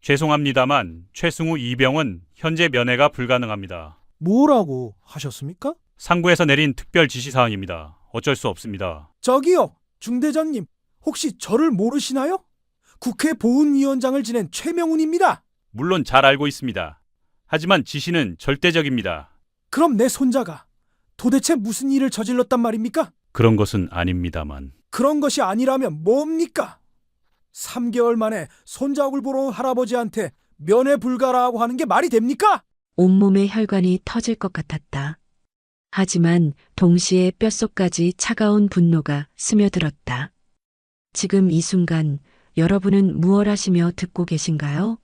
죄송합니다만 최승우 이병은 현재 면회가 불가능합니다. 뭐라고 하셨습니까? 상부에서 내린 특별 지시사항입니다. 어쩔 수 없습니다. 저기요, 중대장님. 혹시 저를 모르시나요? 국회 보훈위원장을 지낸 최명훈입니다. 물론 잘 알고 있습니다. 하지만 지시는 절대적입니다. 그럼 내 손자가 도대체 무슨 일을 저질렀단 말입니까? 그런 것은 아닙니다만. 그런 것이 아니라면 뭡니까? 3개월 만에 손자 얼굴 보러 온 할아버지한테 면회 불가라고 하는 게 말이 됩니까? 온몸의 혈관이 터질 것 같았다. 하지만 동시에 뼛속까지 차가운 분노가 스며들었다. 지금 이 순간 여러분은 무얼 하시며 듣고 계신가요?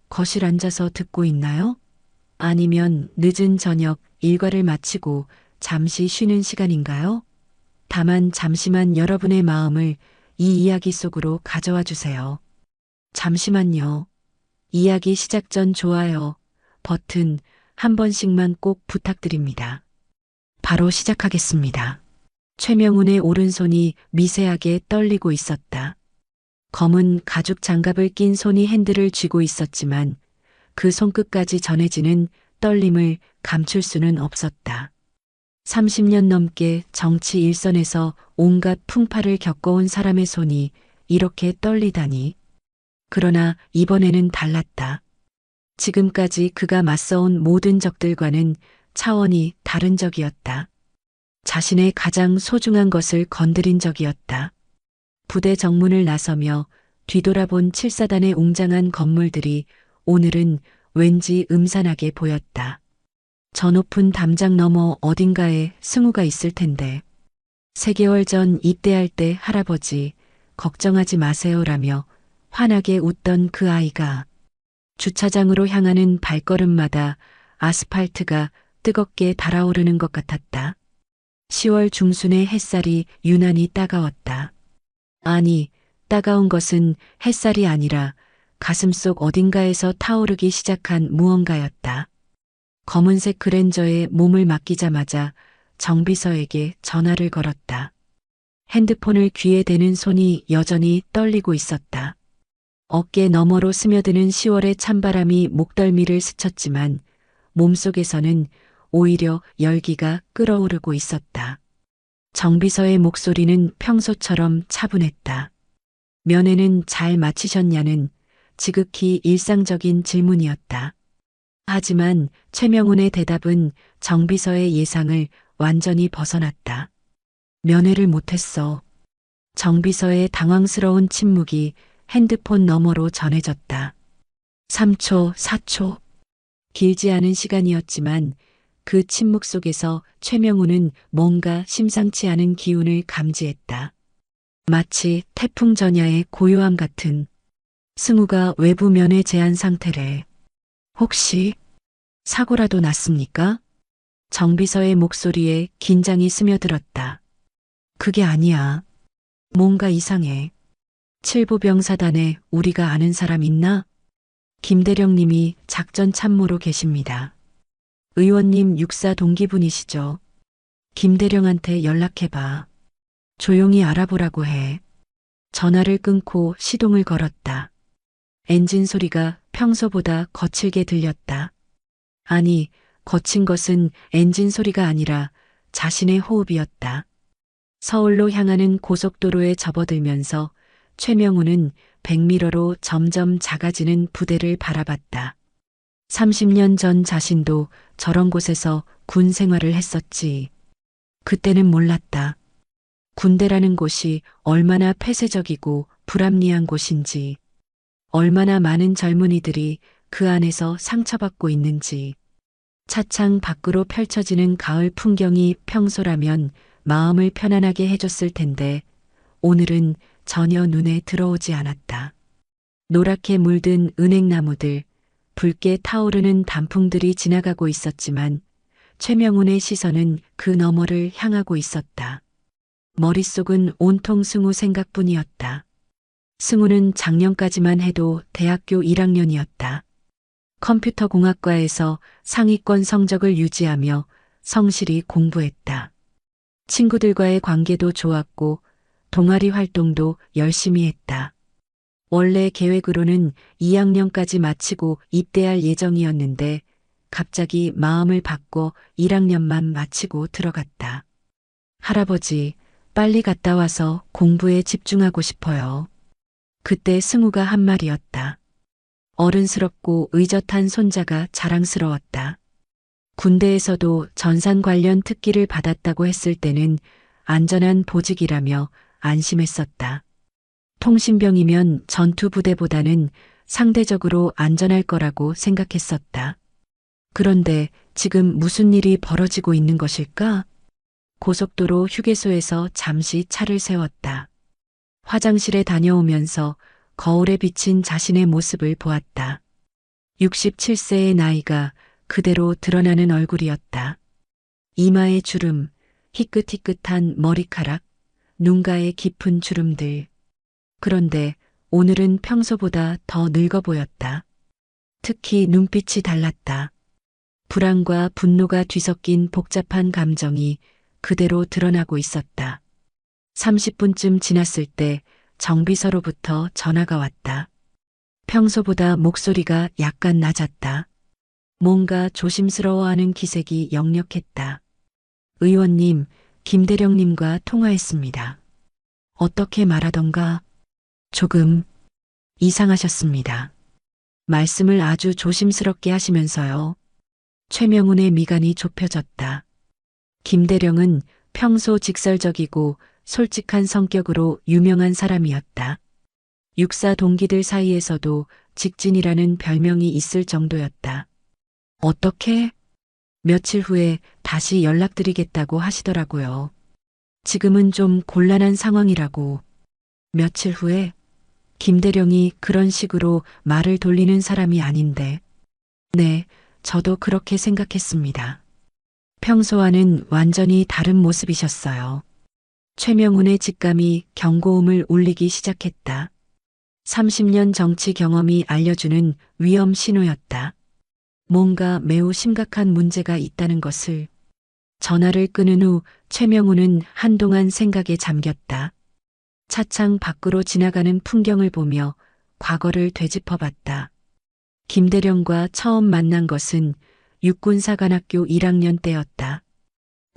거실 앉아서 듣고 있나요? 아니면 늦은 저녁 일과를 마치고 잠시 쉬는 시간인가요? 다만 잠시만 여러분의 마음을 이 이야기 속으로 가져와 주세요. 잠시만요. 이야기 시작 전 좋아요 버튼 한 번씩만 꼭 부탁드립니다. 바로 시작하겠습니다. 최명훈의 오른손이 미세하게 떨리고 있었다. 검은 가죽 장갑을 낀 손이 핸들을 쥐고 있었지만 그 손끝까지 전해지는 떨림을 감출 수는 없었다. 30년 넘게 정치 일선에서 온갖 풍파를 겪어온 사람의 손이 이렇게 떨리다니. 그러나 이번에는 달랐다. 지금까지 그가 맞서온 모든 적들과는 차원이 다른 적이었다. 자신의 가장 소중한 것을 건드린 적이었다. 부대 정문을 나서며 뒤돌아본 7사단의 웅장한 건물들이 오늘은 왠지 음산하게 보였다. 저 높은 담장 너머 어딘가에 승우가 있을 텐데. 3개월 전 입대할 때 할아버지 걱정하지 마세요라며 환하게 웃던 그 아이가 주차장으로 향하는 발걸음마다 아스팔트가 뜨겁게 달아오르는 것 같았다. 10월 중순의 햇살이 유난히 따가웠다. 아니, 따가운 것은 햇살이 아니라 가슴속 어딘가에서 타오르기 시작한 무언가였다. 검은색 그랜저에 몸을 맡기자마자 정비서에게 전화를 걸었다. 핸드폰을 귀에 대는 손이 여전히 떨리고 있었다. 어깨 너머로 스며드는 10월의 찬바람이 목덜미를 스쳤지만 몸속에서는 오히려 열기가 끓어오르고 있었다. 정비서의 목소리는 평소처럼 차분했다. 면회는 잘 마치셨냐는 지극히 일상적인 질문이었다. 하지만 최명훈의 대답은 정비서의 예상을 완전히 벗어났다. 면회를 못했어. 정비서의 당황스러운 침묵이 핸드폰 너머로 전해졌다. 3초, 4초. 길지 않은 시간이었지만 그 침묵 속에서 최명훈은 뭔가 심상치 않은 기운을 감지했다. 마치 태풍 전야의 고요함 같은. 승우가 외부 면회 제한 상태래. 혹시 사고라도 났습니까? 정비서의 목소리에 긴장이 스며들었다. 그게 아니야. 뭔가 이상해. 칠보병사단에 우리가 아는 사람 있나? 김대령님이 작전 참모로 계십니다. 의원님 육사 동기분이시죠? 김대령한테 연락해봐. 조용히 알아보라고 해. 전화를 끊고 시동을 걸었다. 엔진 소리가 평소보다 거칠게 들렸다. 아니, 거친 것은 엔진 소리가 아니라 자신의 호흡이었다. 서울로 향하는 고속도로에 접어들면서 최명훈은 백미러로 점점 작아지는 부대를 바라봤다. 30년 전 자신도 저런 곳에서 군 생활을 했었지. 그때는 몰랐다. 군대라는 곳이 얼마나 폐쇄적이고 불합리한 곳인지, 얼마나 많은 젊은이들이 그 안에서 상처받고 있는지. 차창 밖으로 펼쳐지는 가을 풍경이 평소라면 마음을 편안하게 해줬을 텐데 오늘은 전혀 눈에 들어오지 않았다. 노랗게 물든 은행나무들, 붉게 타오르는 단풍들이 지나가고 있었지만 최명훈의 시선은 그 너머를 향하고 있었다. 머릿속은 온통 승우 생각뿐이었다. 승우는 작년까지만 해도 대학교 1학년이었다. 컴퓨터공학과에서 상위권 성적을 유지하며 성실히 공부했다. 친구들과의 관계도 좋았고 동아리 활동도 열심히 했다. 원래 계획으로는 2학년까지 마치고 입대할 예정이었는데 갑자기 마음을 바꿔 1학년만 마치고 들어갔다. 할아버지, 빨리 갔다 와서 공부에 집중하고 싶어요. 그때 승우가 한 말이었다. 어른스럽고 의젓한 손자가 자랑스러웠다. 군대에서도 전산 관련 특기를 받았다고 했을 때는 안전한 보직이라며 안심했었다. 통신병이면 전투부대보다는 상대적으로 안전할 거라고 생각했었다. 그런데 지금 무슨 일이 벌어지고 있는 것일까? 고속도로 휴게소에서 잠시 차를 세웠다. 화장실에 다녀오면서 거울에 비친 자신의 모습을 보았다. 67세의 나이가 그대로 드러나는 얼굴이었다. 이마의 주름, 희끗희끗한 머리카락, 눈가의 깊은 주름들. 그런데 오늘은 평소보다 더 늙어 보였다. 특히 눈빛이 달랐다. 불안과 분노가 뒤섞인 복잡한 감정이 그대로 드러나고 있었다. 30분쯤 지났을 때 정비서로부터 전화가 왔다. 평소보다 목소리가 약간 낮았다. 뭔가 조심스러워하는 기색이 역력했다. 의원님, 김대령님과 통화했습니다. 어떻게 말하던가 조금 이상하셨습니다. 말씀을 아주 조심스럽게 하시면서요. 최명훈의 미간이 좁혀졌다. 김대령은 평소 직설적이고 솔직한 성격으로 유명한 사람이었다. 육사 동기들 사이에서도 직진이라는 별명이 있을 정도였다. 어떻게? 며칠 후에 다시 연락드리겠다고 하시더라고요. 지금은 좀 곤란한 상황이라고. 며칠 후에? 김대령이 그런 식으로 말을 돌리는 사람이 아닌데. 네, 저도 그렇게 생각했습니다. 평소와는 완전히 다른 모습이셨어요. 최명훈의 직감이 경고음을 울리기 시작했다. 30년 정치 경험이 알려주는 위험 신호였다. 뭔가 매우 심각한 문제가 있다는 것을. 전화를 끊은 후 최명훈은 한동안 생각에 잠겼다. 차창 밖으로 지나가는 풍경을 보며 과거를 되짚어봤다. 김대령과 처음 만난 것은 육군사관학교 1학년 때였다.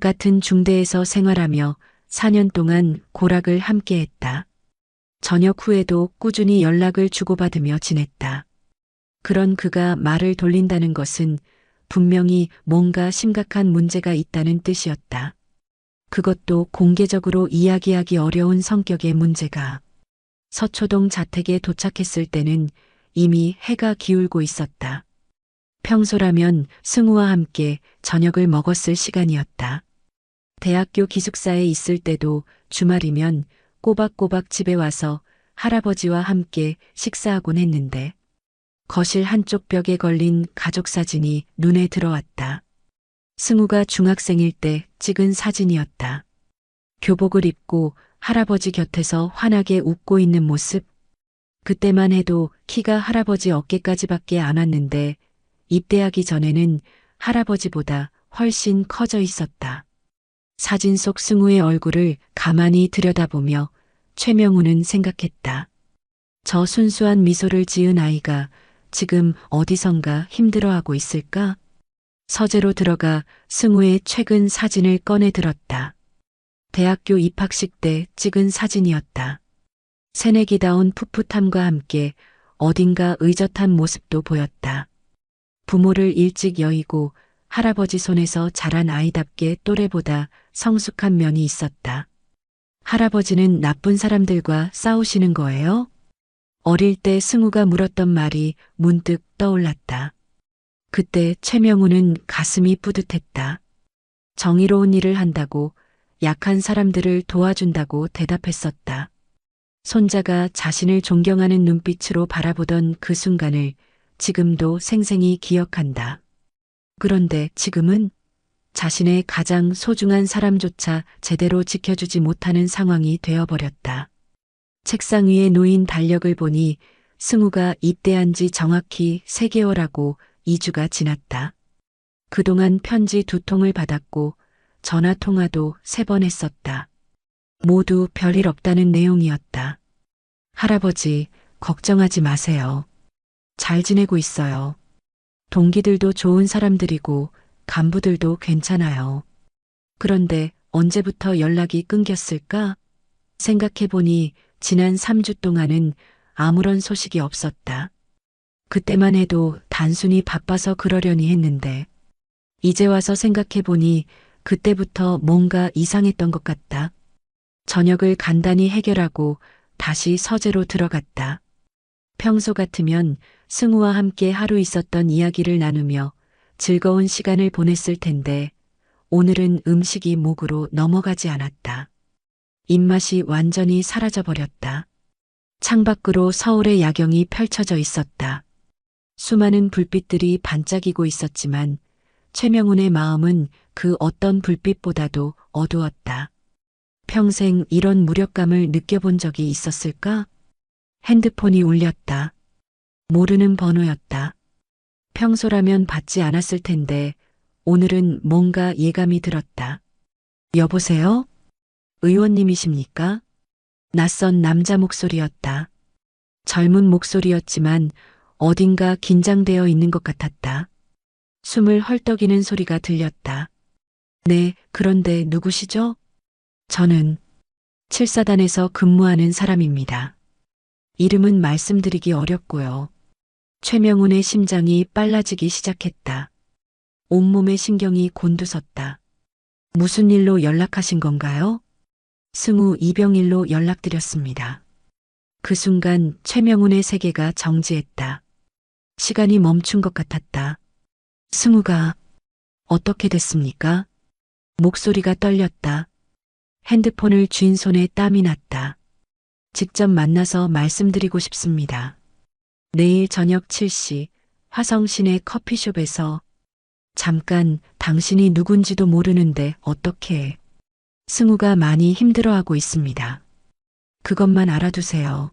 같은 중대에서 생활하며 4년 동안 고락을 함께했다. 전역 후에도 꾸준히 연락을 주고받으며 지냈다. 그런 그가 말을 돌린다는 것은 분명히 뭔가 심각한 문제가 있다는 뜻이었다. 그것도 공개적으로 이야기하기 어려운 성격의 문제가. 서초동 자택에 도착했을 때는 이미 해가 기울고 있었다. 평소라면 승우와 함께 저녁을 먹었을 시간이었다. 대학교 기숙사에 있을 때도 주말이면 꼬박꼬박 집에 와서 할아버지와 함께 식사하곤 했는데 거실 한쪽 벽에 걸린 가족 사진이 눈에 들어왔다. 승우가 중학생일 때 찍은 사진이었다. 교복을 입고 할아버지 곁에서 환하게 웃고 있는 모습. 그때만 해도 키가 할아버지 어깨까지밖에 안 왔는데 입대하기 전에는 할아버지보다 훨씬 커져 있었다. 사진 속 승우의 얼굴을 가만히 들여다보며 최명훈은 생각했다. 저 순수한 미소를 지은 아이가 지금 어디선가 힘들어하고 있을까? 서재로 들어가 승우의 최근 사진을 꺼내 들었다. 대학교 입학식 때 찍은 사진이었다. 새내기다운 풋풋함과 함께 어딘가 의젓한 모습도 보였다. 부모를 일찍 여의고 할아버지 손에서 자란 아이답게 또래보다 성숙한 면이 있었다. 할아버지는 나쁜 사람들과 싸우시는 거예요? 어릴 때 승우가 물었던 말이 문득 떠올랐다. 그때 최명훈은 가슴이 뿌듯했다. 정의로운 일을 한다고, 약한 사람들을 도와준다고 대답했었다. 손자가 자신을 존경하는 눈빛으로 바라보던 그 순간을 지금도 생생히 기억한다. 그런데 지금은 자신의 가장 소중한 사람조차 제대로 지켜주지 못하는 상황이 되어버렸다. 책상 위에 놓인 달력을 보니 승우가 입대한 지 정확히 3개월하고 2주가 지났다. 그동안 편지 2통을 받았고 전화 통화도 3번 했었다. 모두 별일 없다는 내용이었다. 할아버지, 걱정하지 마세요. 잘 지내고 있어요. 동기들도 좋은 사람들이고 간부들도 괜찮아요. 그런데 언제부터 연락이 끊겼을까? 생각해보니 지난 3주 동안은 아무런 소식이 없었다. 그때만 해도 단순히 바빠서 그러려니 했는데 이제 와서 생각해보니 그때부터 뭔가 이상했던 것 같다. 저녁을 간단히 해결하고 다시 서재로 들어갔다. 평소 같으면 승우와 함께 하루 있었던 이야기를 나누며 즐거운 시간을 보냈을 텐데 오늘은 음식이 목으로 넘어가지 않았다. 입맛이 완전히 사라져버렸다. 창밖으로 서울의 야경이 펼쳐져 있었다. 수많은 불빛들이 반짝이고 있었지만 최명훈의 마음은 그 어떤 불빛보다도 어두웠다. 평생 이런 무력감을 느껴본 적이 있었을까? 핸드폰이 울렸다. 모르는 번호였다. 평소라면 받지 않았을 텐데 오늘은 뭔가 예감이 들었다. 여보세요? 의원님이십니까? 낯선 남자 목소리였다. 젊은 목소리였지만 어딘가 긴장되어 있는 것 같았다. 숨을 헐떡이는 소리가 들렸다. 네, 그런데 누구시죠? 저는 7사단에서 근무하는 사람입니다. 이름은 말씀드리기 어렵고요. 최명훈의 심장이 빨라지기 시작했다. 온몸의 신경이 곤두섰다. 무슨 일로 연락하신 건가요? 승우 이병일로 연락드렸습니다. 그 순간 최명훈의 세계가 정지했다. 시간이 멈춘 것 같았다. 승우가 어떻게 됐습니까? 목소리가 떨렸다. 핸드폰을 쥔 손에 땀이 났다. 직접 만나서 말씀드리고 싶습니다. 내일 저녁 7시 화성시내 커피숍에서 잠깐 당신이 누군지도 모르는데 어떻게 승우가 많이 힘들어하고 있습니다. 그것만 알아두세요.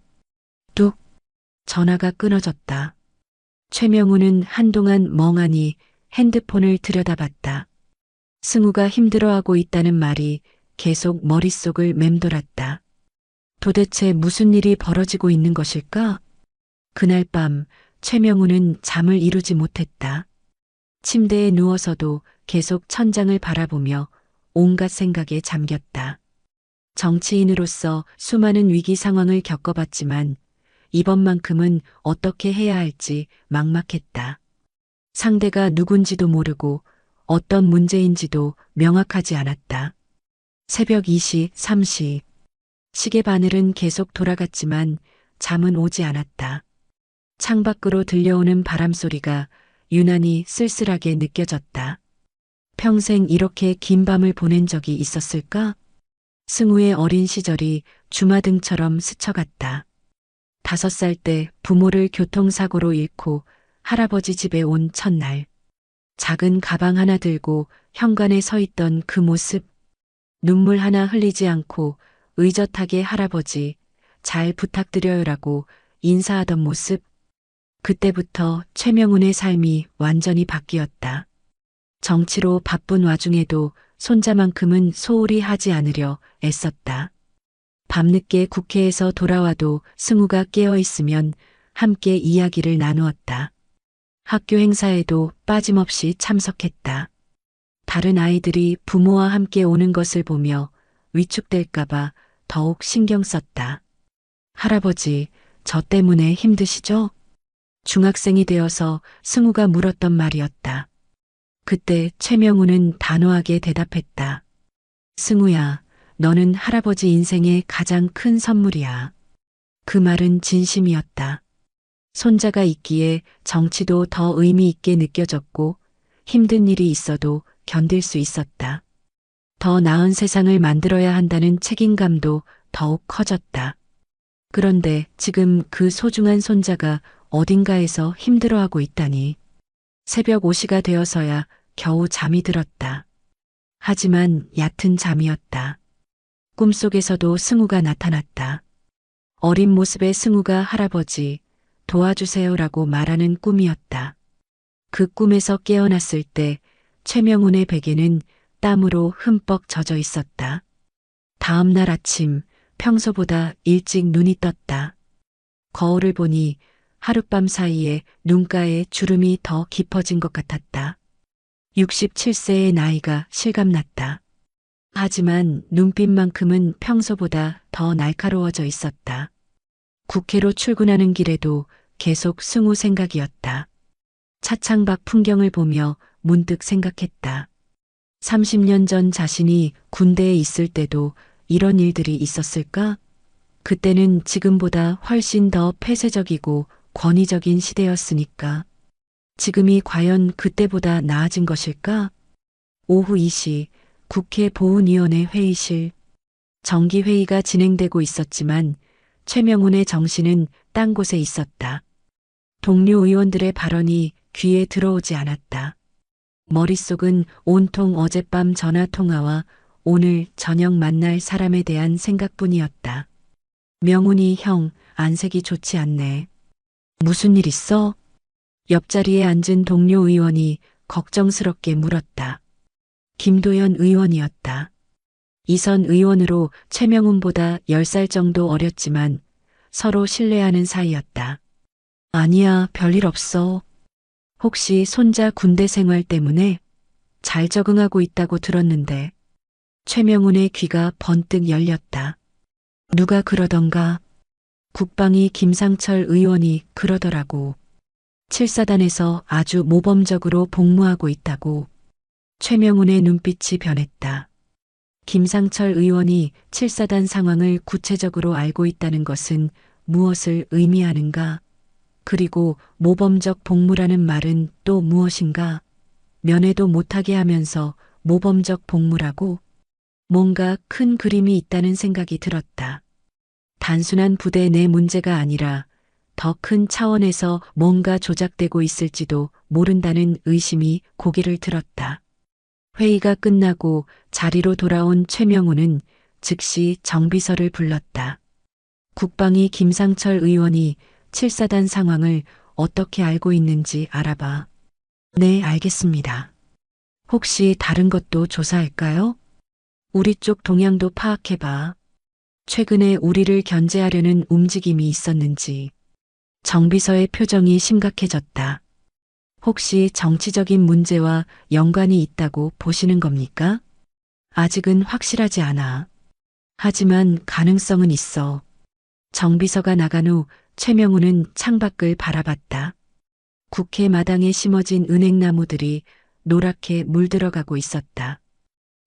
뚝 전화가 끊어졌다. 최명훈은 한동안 멍하니 핸드폰을 들여다봤다. 승우가 힘들어하고 있다는 말이 계속 머릿속을 맴돌았다. 도대체 무슨 일이 벌어지고 있는 것일까? 그날 밤 최명훈은 잠을 이루지 못했다. 침대에 누워서도 계속 천장을 바라보며 온갖 생각에 잠겼다. 정치인으로서 수많은 위기 상황을 겪어봤지만 이번만큼은 어떻게 해야 할지 막막했다. 상대가 누군지도 모르고 어떤 문제인지도 명확하지 않았다. 새벽 2시, 3시. 시계 바늘은 계속 돌아갔지만 잠은 오지 않았다. 창밖으로 들려오는 바람 소리가 유난히 쓸쓸하게 느껴졌다. 평생 이렇게 긴 밤을 보낸 적이 있었을까? 승우의 어린 시절이 주마등처럼 스쳐갔다. 5살 때 부모를 교통사고로 잃고 할아버지 집에 온 첫날. 작은 가방 하나 들고 현관에 서 있던 그 모습. 눈물 하나 흘리지 않고 의젓하게 할아버지 잘 부탁드려요라고 인사하던 모습. 그때부터 최명훈의 삶이 완전히 바뀌었다. 정치로 바쁜 와중에도 손자만큼은 소홀히 하지 않으려 애썼다. 밤늦게 국회에서 돌아와도 승우가 깨어있으면 함께 이야기를 나누었다. 학교 행사에도 빠짐없이 참석했다. 다른 아이들이 부모와 함께 오는 것을 보며 위축될까봐 더욱 신경 썼다. 할아버지, 저 때문에 힘드시죠? 중학생이 되어서 승우가 물었던 말이었다. 그때 최명훈은 단호하게 대답했다. 승우야, 너는 할아버지 인생의 가장 큰 선물이야. 그 말은 진심이었다. 손자가 있기에 정치도 더 의미 있게 느껴졌고 힘든 일이 있어도 견딜 수 있었다. 더 나은 세상을 만들어야 한다는 책임감도 더욱 커졌다. 그런데 지금 그 소중한 손자가 어딘가에서 힘들어하고 있다니. 새벽 5시가 되어서야 겨우 잠이 들었다. 하지만 얕은 잠이었다. 꿈속에서도 승우가 나타났다. 어린 모습의 승우가 할아버지, 도와주세요라고 말하는 꿈이었다. 그 꿈에서 깨어났을 때 최명훈의 베개는 땀으로 흠뻑 젖어 있었다. 다음 날 아침 평소보다 일찍 눈이 떴다. 거울을 보니 하룻밤 사이에 눈가에 주름이 더 깊어진 것 같았다. 67세의 나이가 실감났다. 하지만 눈빛만큼은 평소보다 더 날카로워져 있었다. 국회로 출근하는 길에도 계속 승우 생각이었다. 차창 밖 풍경을 보며 문득 생각했다. 30년 전 자신이 군대에 있을 때도 이런 일들이 있었을까? 그때는 지금보다 훨씬 더 폐쇄적이고 권위적인 시대였으니까. 지금이 과연 그때보다 나아진 것일까? 오후 2시 국회 보훈위원회 회의실. 정기회의가 진행되고 있었지만 최명훈의 정신은 딴 곳에 있었다. 동료 의원들의 발언이 귀에 들어오지 않았다. 머릿속은 온통 어젯밤 전화통화와 오늘 저녁 만날 사람에 대한 생각뿐이었다. 명훈이 형, 안색이 좋지 않네. 무슨 일 있어? 옆자리에 앉은 동료 의원이 걱정스럽게 물었다. 김도연 의원이었다. 이선 의원으로 최명훈보다 10살 정도 어렸지만 서로 신뢰하는 사이였다. 아니야, 별일 없어. 혹시 손자 군대 생활 때문에 잘 적응하고 있다고 들었는데. 최명훈의 귀가 번뜩 열렸다. 누가 그러던가. 국방위 김상철 의원이 그러더라고. 7사단에서 아주 모범적으로 복무하고 있다고. 최명훈의 눈빛이 변했다. 김상철 의원이 7사단 상황을 구체적으로 알고 있다는 것은 무엇을 의미하는가? 그리고 모범적 복무라는 말은 또 무엇인가? 면회도 못하게 하면서 모범적 복무라고? 뭔가 큰 그림이 있다는 생각이 들었다. 단순한 부대 내 문제가 아니라 더 큰 차원에서 뭔가 조작되고 있을지도 모른다는 의심이 고개를 들었다. 회의가 끝나고 자리로 돌아온 최명훈은 즉시 정비서를 불렀다. 국방위 김상철 의원이 7사단 상황을 어떻게 알고 있는지 알아봐. 네, 알겠습니다. 혹시 다른 것도 조사할까요? 우리 쪽 동향도 파악해봐. 최근에 우리를 견제하려는 움직임이 있었는지. 정비서의 표정이 심각해졌다. 혹시 정치적인 문제와 연관이 있다고 보시는 겁니까? 아직은 확실하지 않아. 하지만 가능성은 있어. 정비서가 나간 후 최명훈은 창밖을 바라봤다. 국회 마당에 심어진 은행나무들이 노랗게 물들어가고 있었다.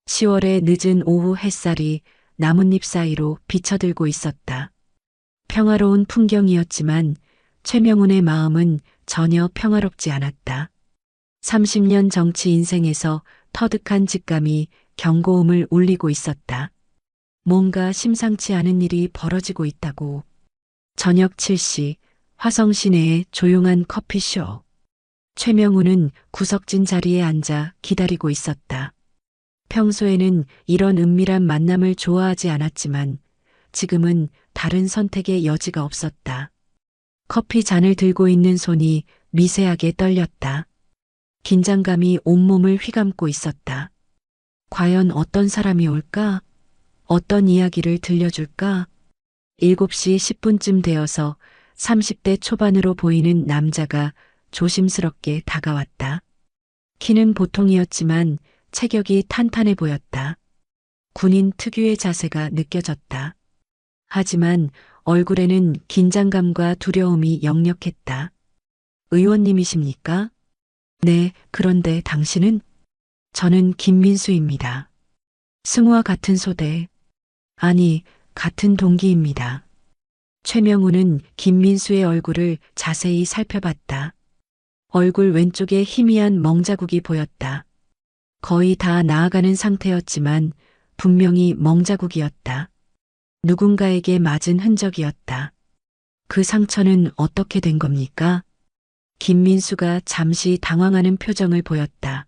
10월의 늦은 오후 햇살이 나뭇잎 사이로 비쳐들고 있었다. 평화로운 풍경이었지만 최명훈의 마음은 전혀 평화롭지 않았다. 30년 정치 인생에서 터득한 직감이 경고음을 울리고 있었다. 뭔가 심상치 않은 일이 벌어지고 있다고. 저녁 7시 화성 시내의 조용한 커피숍. 최명훈은 구석진 자리에 앉아 기다리고 있었다. 평소에는 이런 은밀한 만남을 좋아하지 않았지만 지금은 다른 선택의 여지가 없었다. 커피 잔을 들고 있는 손이 미세하게 떨렸다. 긴장감이 온몸을 휘감고 있었다. 과연 어떤 사람이 올까? 어떤 이야기를 들려줄까? 7시 10분쯤 되어서 30대 초반으로 보이는 남자가 조심스럽게 다가왔다. 키는 보통이었지만 체격이 탄탄해 보였다. 군인 특유의 자세가 느껴졌다. 하지만 얼굴에는 긴장감과 두려움이 역력했다. 의원님이십니까? 네, 그런데 당신은? 저는 김민수입니다. 승우와 같은 소대. 아니, 같은 동기입니다. 최명훈은 김민수의 얼굴을 자세히 살펴봤다. 얼굴 왼쪽에 희미한 멍자국이 보였다. 거의 다 나아가는 상태였지만 분명히 멍자국이었다. 누군가에게 맞은 흔적이었다. 그 상처는 어떻게 된 겁니까? 김민수가 잠시 당황하는 표정을 보였다.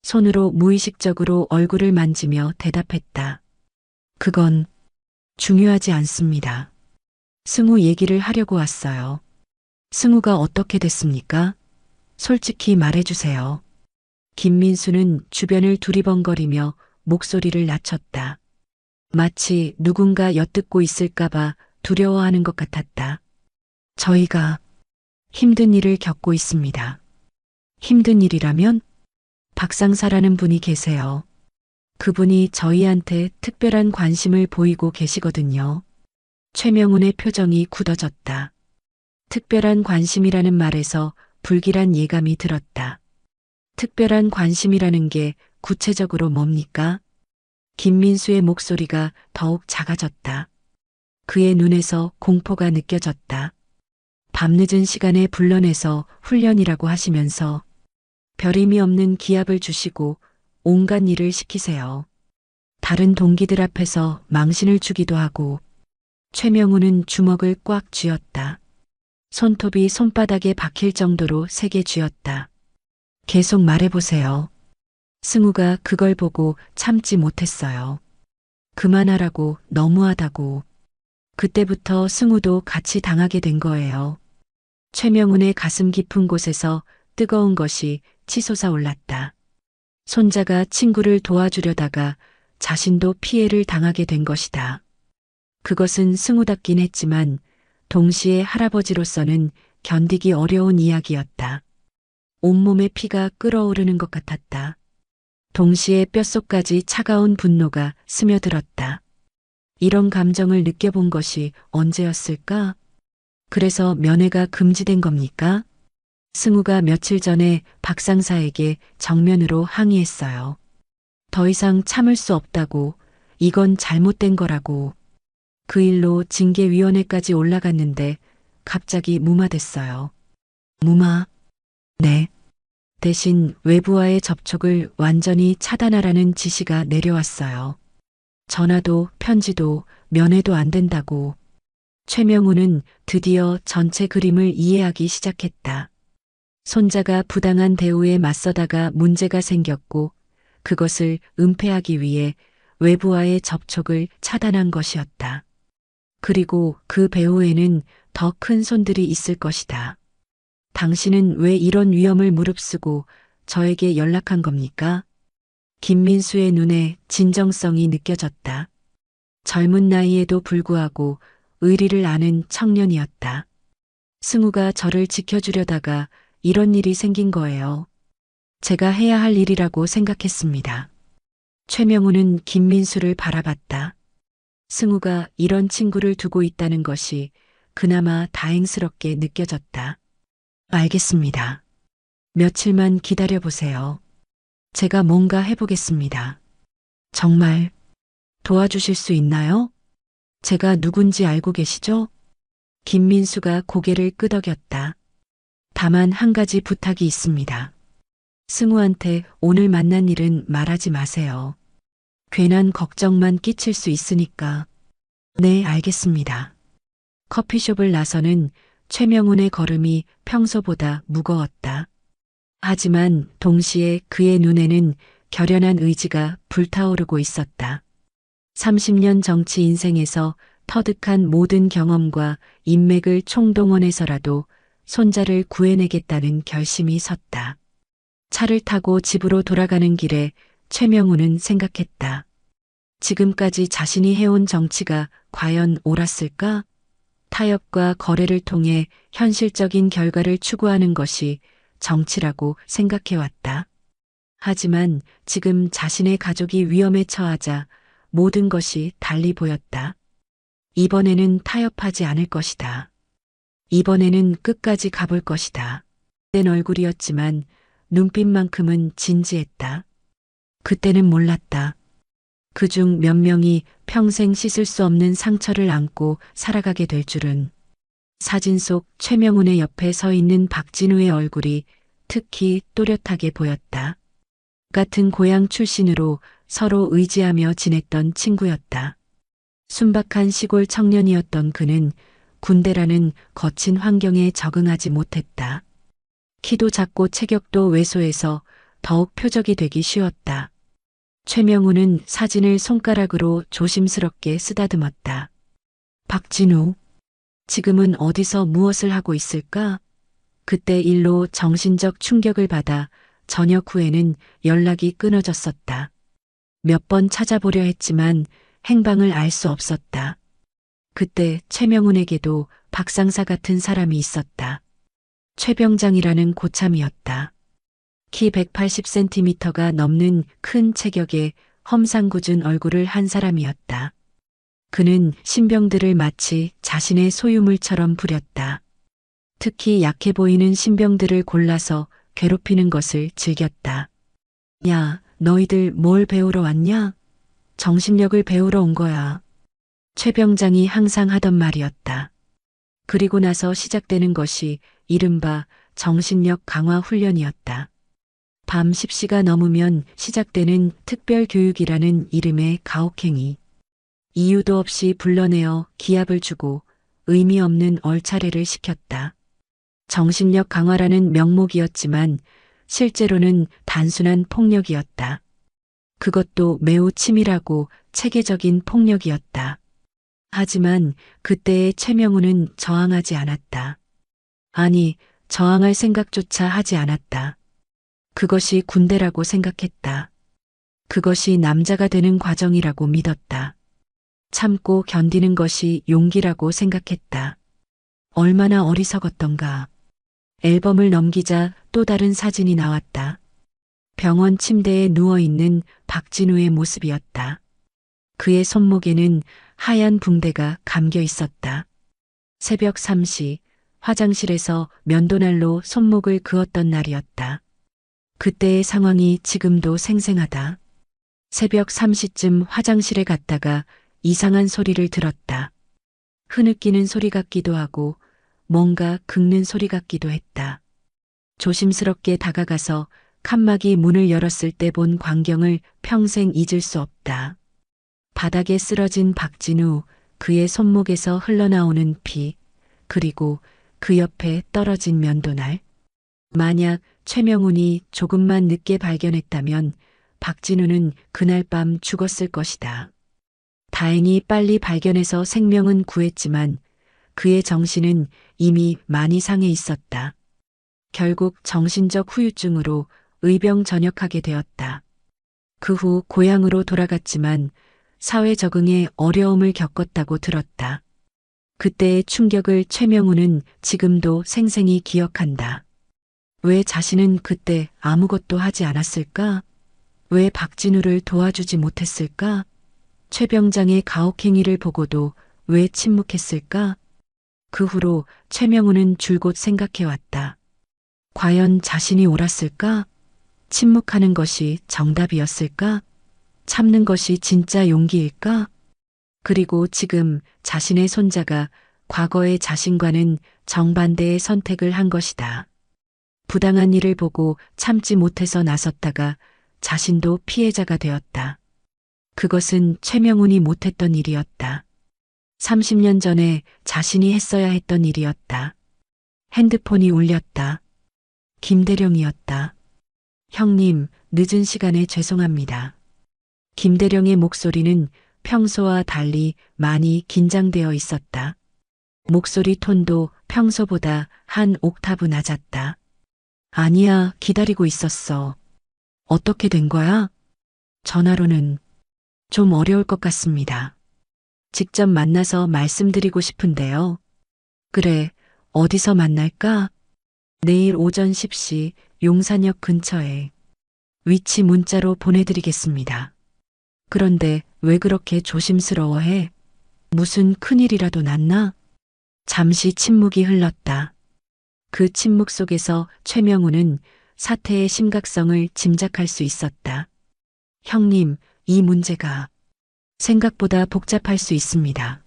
손으로 무의식적으로 얼굴을 만지며 대답했다. 그건 중요하지 않습니다. 승우 얘기를 하려고 왔어요. 승우가 어떻게 됐습니까? 솔직히 말해주세요. 김민수는 주변을 두리번거리며 목소리를 낮췄다. 마치 누군가 엿듣고 있을까봐 두려워하는 것 같았다. 저희가 힘든 일을 겪고 있습니다. 힘든 일이라면 박상사라는 분이 계세요. 그분이 저희한테 특별한 관심을 보이고 계시거든요. 최명훈의 표정이 굳어졌다. 특별한 관심이라는 말에서 불길한 예감이 들었다. 특별한 관심이라는 게 구체적으로 뭡니까? 김민수의 목소리가 더욱 작아졌다. 그의 눈에서 공포가 느껴졌다. 밤늦은 시간에 불러내서 훈련이라고 하시면서 별 의미 없는 기합을 주시고 온갖 일을 시키세요. 다른 동기들 앞에서 망신을 주기도 하고. 최명훈은 주먹을 꽉 쥐었다. 손톱이 손바닥에 박힐 정도로 세게 쥐었다. 계속 말해보세요. 승우가 그걸 보고 참지 못했어요. 그만하라고, 너무하다고. 그때부터 승우도 같이 당하게 된 거예요. 최명훈의 가슴 깊은 곳에서 뜨거운 것이 치솟아 올랐다. 손자가 친구를 도와주려다가 자신도 피해를 당하게 된 것이다. 그것은 승우답긴 했지만 동시에 할아버지로서는 견디기 어려운 이야기였다. 온몸에 피가 끓어오르는 것 같았다. 동시에 뼛속까지 차가운 분노가 스며들었다. 이런 감정을 느껴본 것이 언제였을까? 그래서 면회가 금지된 겁니까? 승우가 며칠 전에 박상사에게 정면으로 항의했어요. 더 이상 참을 수 없다고, 이건 잘못된 거라고. 그 일로 징계위원회까지 올라갔는데 갑자기 무마됐어요. 무마? 네. 대신 외부와의 접촉을 완전히 차단하라는 지시가 내려왔어요. 전화도 편지도 면회도 안 된다고. 최명훈은 드디어 전체 그림을 이해하기 시작했다. 손자가 부당한 대우에 맞서다가 문제가 생겼고 그것을 은폐하기 위해 외부와의 접촉을 차단한 것이었다. 그리고 그 배후에는 더 큰 손들이 있을 것이다. 당신은 왜 이런 위험을 무릅쓰고 저에게 연락한 겁니까? 김민수의 눈에 진정성이 느껴졌다. 젊은 나이에도 불구하고 의리를 아는 청년이었다. 승우가 저를 지켜주려다가 이런 일이 생긴 거예요. 제가 해야 할 일이라고 생각했습니다. 최명훈은 김민수를 바라봤다. 승우가 이런 친구를 두고 있다는 것이 그나마 다행스럽게 느껴졌다. 알겠습니다. 며칠만 기다려보세요. 제가 뭔가 해보겠습니다. 정말 도와주실 수 있나요? 제가 누군지 알고 계시죠? 김민수가 고개를 끄덕였다. 다만 한 가지 부탁이 있습니다. 승우한테 오늘 만난 일은 말하지 마세요. 괜한 걱정만 끼칠 수 있으니까. 네, 알겠습니다. 커피숍을 나서는 최명훈의 걸음이 평소보다 무거웠다. 하지만 동시에 그의 눈에는 결연한 의지가 불타오르고 있었다. 30년 정치 인생에서 터득한 모든 경험과 인맥을 총동원해서라도 손자를 구해내겠다는 결심이 섰다. 차를 타고 집으로 돌아가는 길에 최명훈은 생각했다. 지금까지 자신이 해온 정치가 과연 옳았을까? 타협과 거래를 통해 현실적인 결과를 추구하는 것이 정치라고 생각해왔다. 하지만 지금 자신의 가족이 위험에 처하자 모든 것이 달리 보였다. 이번에는 타협하지 않을 것이다. 이번에는 끝까지 가볼 것이다. 된 얼굴이었지만 눈빛만큼은 진지했다. 그때는 몰랐다. 그중 몇 명이 평생 씻을 수 없는 상처를 안고 살아가게 될 줄은. 사진 속 최명훈의 옆에 서 있는 박진우의 얼굴이 특히 또렷하게 보였다. 같은 고향 출신으로 서로 의지하며 지냈던 친구였다. 순박한 시골 청년이었던 그는 군대라는 거친 환경에 적응하지 못했다. 키도 작고 체격도 왜소해서 더욱 표적이 되기 쉬웠다. 최명훈은 사진을 손가락으로 조심스럽게 쓰다듬었다. 박진우, 지금은 어디서 무엇을 하고 있을까? 그때 일로 정신적 충격을 받아 저녁 후에는 연락이 끊어졌었다. 몇 번 찾아보려 했지만 행방을 알 수 없었다. 그때 최명훈에게도 박상사 같은 사람이 있었다. 최병장이라는 고참이었다. 키 180cm가 넘는 큰 체격에 험상궂은 얼굴을 한 사람이었다. 그는 신병들을 마치 자신의 소유물처럼 부렸다. 특히 약해 보이는 신병들을 골라서 괴롭히는 것을 즐겼다. 야, 너희들 뭘 배우러 왔냐? 정신력을 배우러 온 거야. 최병장이 항상 하던 말이었다. 그리고 나서 시작되는 것이 이른바 정신력 강화 훈련이었다. 밤 10시가 넘으면 시작되는 특별교육이라는 이름의 가혹행위. 이유도 없이 불러내어 기합을 주고 의미 없는 얼차례를 시켰다. 정신력 강화라는 명목이었지만 실제로는 단순한 폭력이었다. 그것도 매우 치밀하고 체계적인 폭력이었다. 하지만 그때의 최명우는 저항하지 않았다. 아니, 저항할 생각조차 하지 않았다. 그것이 군대라고 생각했다. 그것이 남자가 되는 과정이라고 믿었다. 참고 견디는 것이 용기라고 생각했다. 얼마나 어리석었던가. 앨범을 넘기자 또 다른 사진이 나왔다. 병원 침대에 누워있는 박진우의 모습이었다. 그의 손목에는 하얀 붕대가 감겨 있었다. 새벽 3시 화장실에서 면도날로 손목을 그었던 날이었다. 그때의 상황이 지금도 생생하다. 새벽 3시쯤 화장실에 갔다가 이상한 소리를 들었다. 흐느끼는 소리 같기도 하고 뭔가 긁는 소리 같기도 했다. 조심스럽게 다가가서 칸막이 문을 열었을 때 본 광경을 평생 잊을 수 없다. 바닥에 쓰러진 박진우, 그의 손목에서 흘러나오는 피, 그리고 그 옆에 떨어진 면도날. 만약 최명훈이 조금만 늦게 발견했다면 박진우는 그날 밤 죽었을 것이다. 다행히 빨리 발견해서 생명은 구했지만 그의 정신은 이미 많이 상해 있었다. 결국 정신적 후유증으로 의병 전역하게 되었다. 그 후 고향으로 돌아갔지만 사회 적응에 어려움을 겪었다고 들었다. 그때의 충격을 최명우는 지금도 생생히 기억한다. 왜 자신은 그때 아무것도 하지 않았을까? 왜 박진우를 도와주지 못했을까? 최병장의 가혹행위를 보고도 왜 침묵했을까? 그 후로 최명우는 줄곧 생각해왔다. 과연 자신이 옳았을까? 침묵하는 것이 정답이었을까? 참는 것이 진짜 용기일까? 그리고 지금 자신의 손자가 과거의 자신과는 정반대의 선택을 한 것이다. 부당한 일을 보고 참지 못해서 나섰다가 자신도 피해자가 되었다. 그것은 최명훈이 못했던 일이었다. 30년 전에 자신이 했어야 했던 일이었다. 핸드폰이 울렸다. 김대령이었다. 형님, 늦은 시간에 죄송합니다. 김대령의 목소리는 평소와 달리 많이 긴장되어 있었다. 목소리 톤도 평소보다 한 옥타브 낮았다. 아니야, 기다리고 있었어. 어떻게 된 거야? 전화로는 좀 어려울 것 같습니다. 직접 만나서 말씀드리고 싶은데요. 그래, 어디서 만날까? 내일 오전 10시 용산역 근처에. 위치 문자로 보내드리겠습니다. 그런데 왜 그렇게 조심스러워해? 무슨 큰일이라도 났나? 잠시 침묵이 흘렀다. 그 침묵 속에서 최명우는 사태의 심각성을 짐작할 수 있었다. 형님, 이 문제가 생각보다 복잡할 수 있습니다.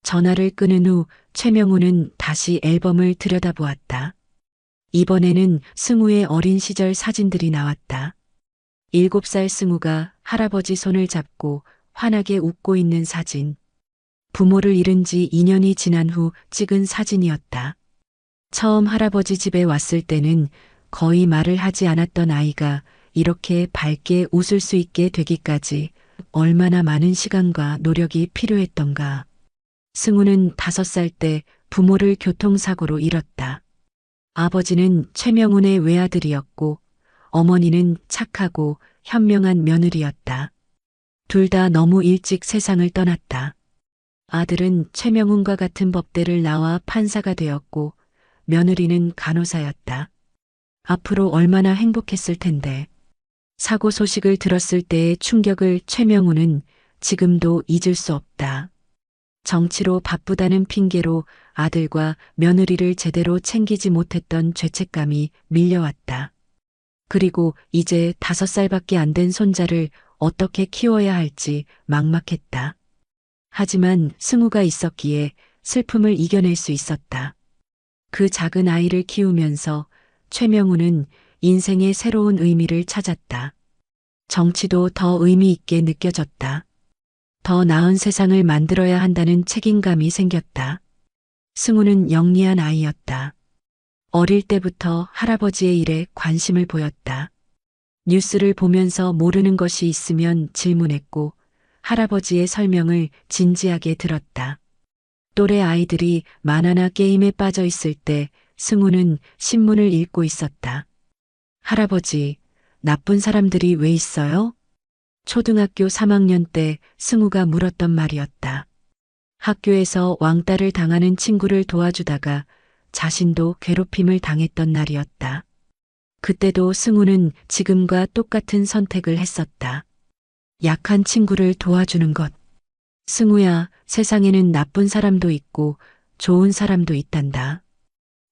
전화를 끊은 후 최명우는 다시 앨범을 들여다보았다. 이번에는 승우의 어린 시절 사진들이 나왔다. 7살 승우가 할아버지 손을 잡고 환하게 웃고 있는 사진. 부모를 잃은 지 2년이 지난 후 찍은 사진이었다. 처음 할아버지 집에 왔을 때는 거의 말을 하지 않았던 아이가 이렇게 밝게 웃을 수 있게 되기까지 얼마나 많은 시간과 노력이 필요했던가. 승우는 5살 때 부모를 교통사고로 잃었다. 아버지는 최명훈의 외아들이었고 어머니는 착하고 현명한 며느리였다. 둘 다 너무 일찍 세상을 떠났다. 아들은 최명훈과 같은 법대를 나와 판사가 되었고 며느리는 간호사였다. 앞으로 얼마나 행복했을 텐데. 사고 소식을 들었을 때의 충격을 최명훈은 지금도 잊을 수 없다. 정치로 바쁘다는 핑계로 아들과 며느리를 제대로 챙기지 못했던 죄책감이 밀려왔다. 그리고 이제 5살밖에 안 된 손자를 어떻게 키워야 할지 막막했다. 하지만 승우가 있었기에 슬픔을 이겨낼 수 있었다. 그 작은 아이를 키우면서 최명훈은 인생의 새로운 의미를 찾았다. 정치도 더 의미 있게 느껴졌다. 더 나은 세상을 만들어야 한다는 책임감이 생겼다. 승우는 영리한 아이였다. 어릴 때부터 할아버지의 일에 관심을 보였다. 뉴스를 보면서 모르는 것이 있으면 질문했고 할아버지의 설명을 진지하게 들었다. 또래 아이들이 만화나 게임에 빠져 있을 때 승우는 신문을 읽고 있었다. 할아버지, 나쁜 사람들이 왜 있어요? 초등학교 3학년 때 승우가 물었던 말이었다. 학교에서 왕따를 당하는 친구를 도와주다가 자신도 괴롭힘을 당했던 날이었다. 그때도 승우는 지금과 똑같은 선택을 했었다. 약한 친구를 도와주는 것. 승우야, 세상에는 나쁜 사람도 있고 좋은 사람도 있단다.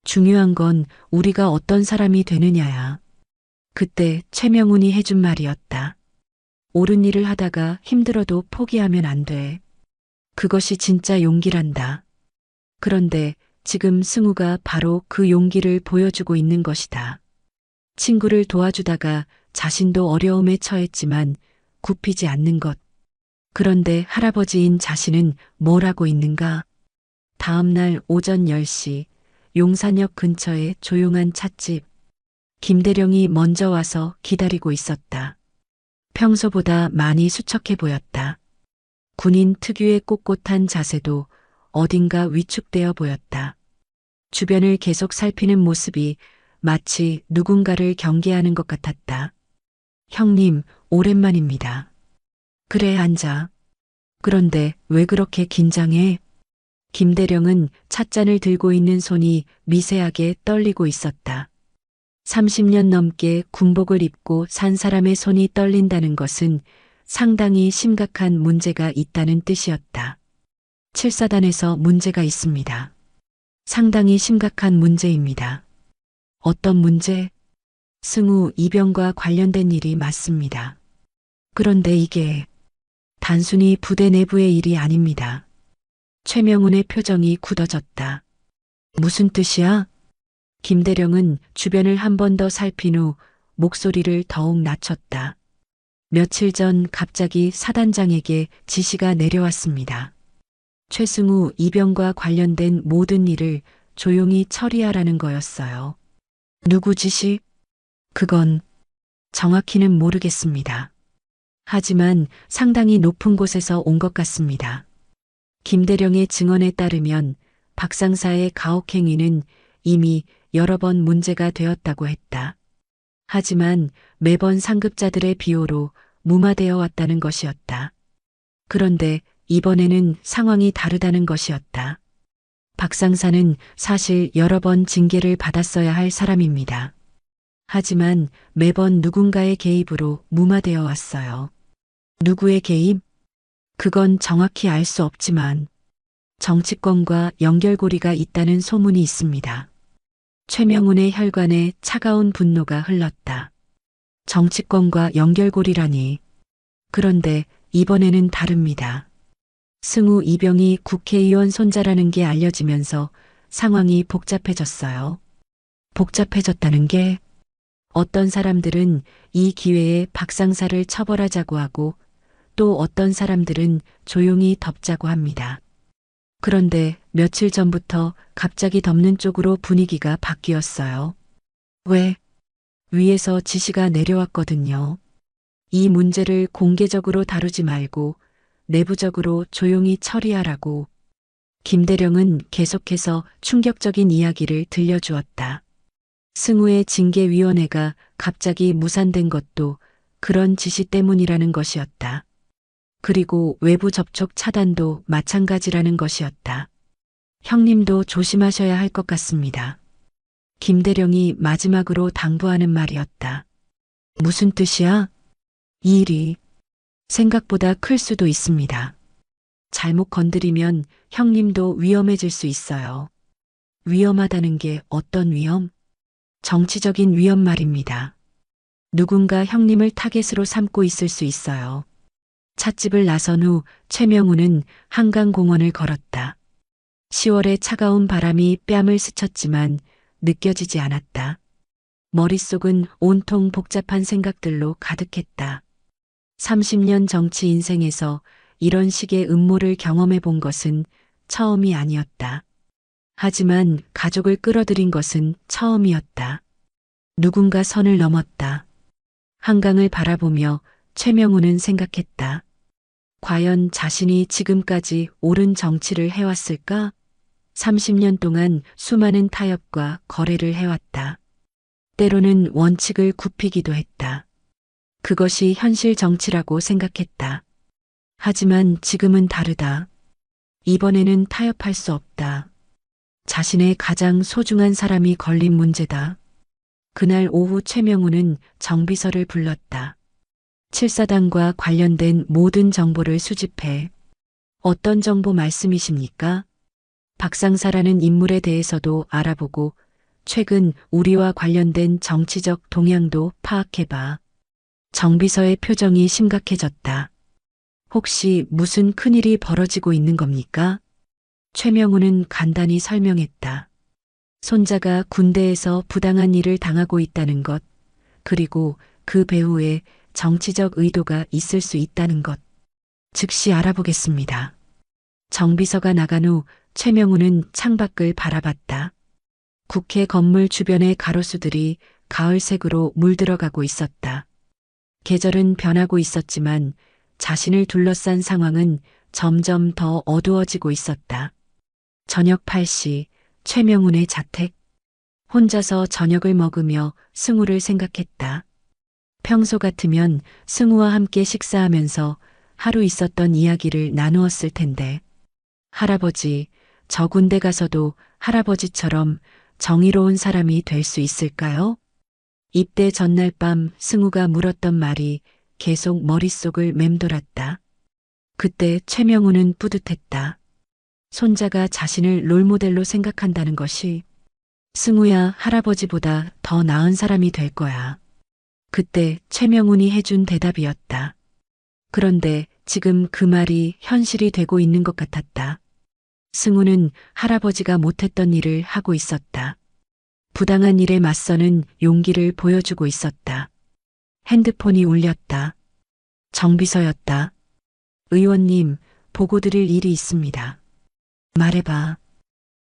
중요한 건 우리가 어떤 사람이 되느냐야. 그때 최명훈이 해준 말이었다. 옳은 일을 하다가 힘들어도 포기하면 안 돼. 그것이 진짜 용기란다. 그런데 지금 승우가 바로 그 용기를 보여주고 있는 것이다. 친구를 도와주다가 자신도 어려움에 처했지만 굽히지 않는 것. 그런데 할아버지인 자신은 뭘 하고 있는가? 다음 날 오전 10시 용산역 근처의 조용한 찻집. 김대령이 먼저 와서 기다리고 있었다. 평소보다 많이 수척해 보였다. 군인 특유의 꼿꼿한 자세도 어딘가 위축되어 보였다. 주변을 계속 살피는 모습이 마치 누군가를 경계하는 것 같았다. 형님, 오랜만입니다. 그래, 앉아. 그런데 왜 그렇게 긴장해? 김대령은 찻잔을 들고 있는 손이 미세하게 떨리고 있었다. 30년 넘게 군복을 입고 산 사람의 손이 떨린다는 것은 상당히 심각한 문제가 있다는 뜻이었다. 7사단에서 문제가 있습니다. 상당히 심각한 문제입니다. 어떤 문제? 승우 이병과 관련된 일이 맞습니다. 그런데 이게 단순히 부대 내부의 일이 아닙니다. 최명훈의 표정이 굳어졌다. 무슨 뜻이야? 김대령은 주변을 한 번 더 살핀 후 목소리를 더욱 낮췄다. 며칠 전 갑자기 사단장에게 지시가 내려왔습니다. 최승우 이병과 관련된 모든 일을 조용히 처리하라는 거였어요. 누구 지시? 그건 정확히는 모르겠습니다. 하지만 상당히 높은 곳에서 온 것 같습니다. 김대령의 증언에 따르면 박 상사의 가혹행위는 이미 여러 번 문제가 되었다고 했다. 하지만 매번 상급자들의 비호로 무마되어 왔다는 것이었다. 그런데 이번에는 상황이 다르다는 것이었다. 박 상사는 사실 여러 번 징계를 받았어야 할 사람입니다. 하지만 매번 누군가의 개입으로 무마되어 왔어요. 누구의 개입? 그건 정확히 알 수 없지만 정치권과 연결고리가 있다는 소문이 있습니다. 최명훈의 혈관에 차가운 분노가 흘렀다. 정치권과 연결고리라니. 그런데 이번에는 다릅니다. 승우 이병이 국회의원 손자라는 게 알려지면서 상황이 복잡해졌어요. 복잡해졌다는 게 어떤 사람들은 이 기회에 박 상사를 처벌하자고 하고 또 어떤 사람들은 조용히 덮자고 합니다. 그런데 며칠 전부터 갑자기 덮는 쪽으로 분위기가 바뀌었어요. 왜? 위에서 지시가 내려왔거든요. 이 문제를 공개적으로 다루지 말고 내부적으로 조용히 처리하라고. 김대령은 계속해서 충격적인 이야기를 들려주었다. 승우의 징계위원회가 갑자기 무산된 것도 그런 지시 때문이라는 것이었다. 그리고 외부 접촉 차단도 마찬가지라는 것이었다. 형님도 조심하셔야 할 것 같습니다. 김대령이 마지막으로 당부하는 말이었다. 무슨 뜻이야? 이 일이 생각보다 클 수도 있습니다. 잘못 건드리면 형님도 위험해질 수 있어요. 위험하다는 게 어떤 위험? 정치적인 위험 말입니다. 누군가 형님을 타겟으로 삼고 있을 수 있어요. 찻집을 나선 후 최명우는 한강공원을 걸었다. 10월의 차가운 바람이 뺨을 스쳤지만 느껴지지 않았다. 머릿속은 온통 복잡한 생각들로 가득했다. 30년 정치 인생에서 이런 식의 음모를 경험해 본 것은 처음이 아니었다. 하지만 가족을 끌어들인 것은 처음이었다. 누군가 선을 넘었다. 한강을 바라보며 최명우는 생각했다. 과연 자신이 지금까지 옳은 정치를 해왔을까? 30년 동안 수많은 타협과 거래를 해왔다. 때로는 원칙을 굽히기도 했다. 그것이 현실 정치라고 생각했다. 하지만 지금은 다르다. 이번에는 타협할 수 없다. 자신의 가장 소중한 사람이 걸린 문제다. 그날 오후 최명우는 정비서를 불렀다. 칠사단과 관련된 모든 정보를 수집해. 어떤 정보 말씀이십니까? 박상사라는 인물에 대해서도 알아보고 최근 우리와 관련된 정치적 동향도 파악해봐. 정비서의 표정이 심각해졌다. 혹시 무슨 큰일이 벌어지고 있는 겁니까? 최명우는 간단히 설명했다. 손자가 군대에서 부당한 일을 당하고 있다는 것, 그리고 그 배후에 정치적 의도가 있을 수 있다는 것. 즉시 알아보겠습니다. 정비서가 나간 후 최명우는 창밖을 바라봤다. 국회 건물 주변의 가로수들이 가을색으로 물들어가고 있었다. 계절은 변하고 있었지만 자신을 둘러싼 상황은 점점 더 어두워지고 있었다. 저녁 8시 최명훈의 자택. 혼자서 저녁을 먹으며 승우를 생각했다. 평소 같으면 승우와 함께 식사하면서 하루 있었던 이야기를 나누었을 텐데. 할아버지, 저 군대 가서도 할아버지처럼 정의로운 사람이 될 수 있을까요? 입대 전날 밤 승우가 물었던 말이 계속 머릿속을 맴돌았다. 그때 최명우는 뿌듯했다. 손자가 자신을 롤모델로 생각한다는 것이 승우야 할아버지보다 더 나은 사람이 될 거야. 그때 최명훈이 해준 대답이었다. 그런데 지금 그 말이 현실이 되고 있는 것 같았다. 승우는 할아버지가 못했던 일을 하고 있었다. 부당한 일에 맞서는 용기를 보여주고 있었다. 핸드폰이 울렸다. 정비서였다. 의원님, 보고 드릴 일이 있습니다. 말해봐.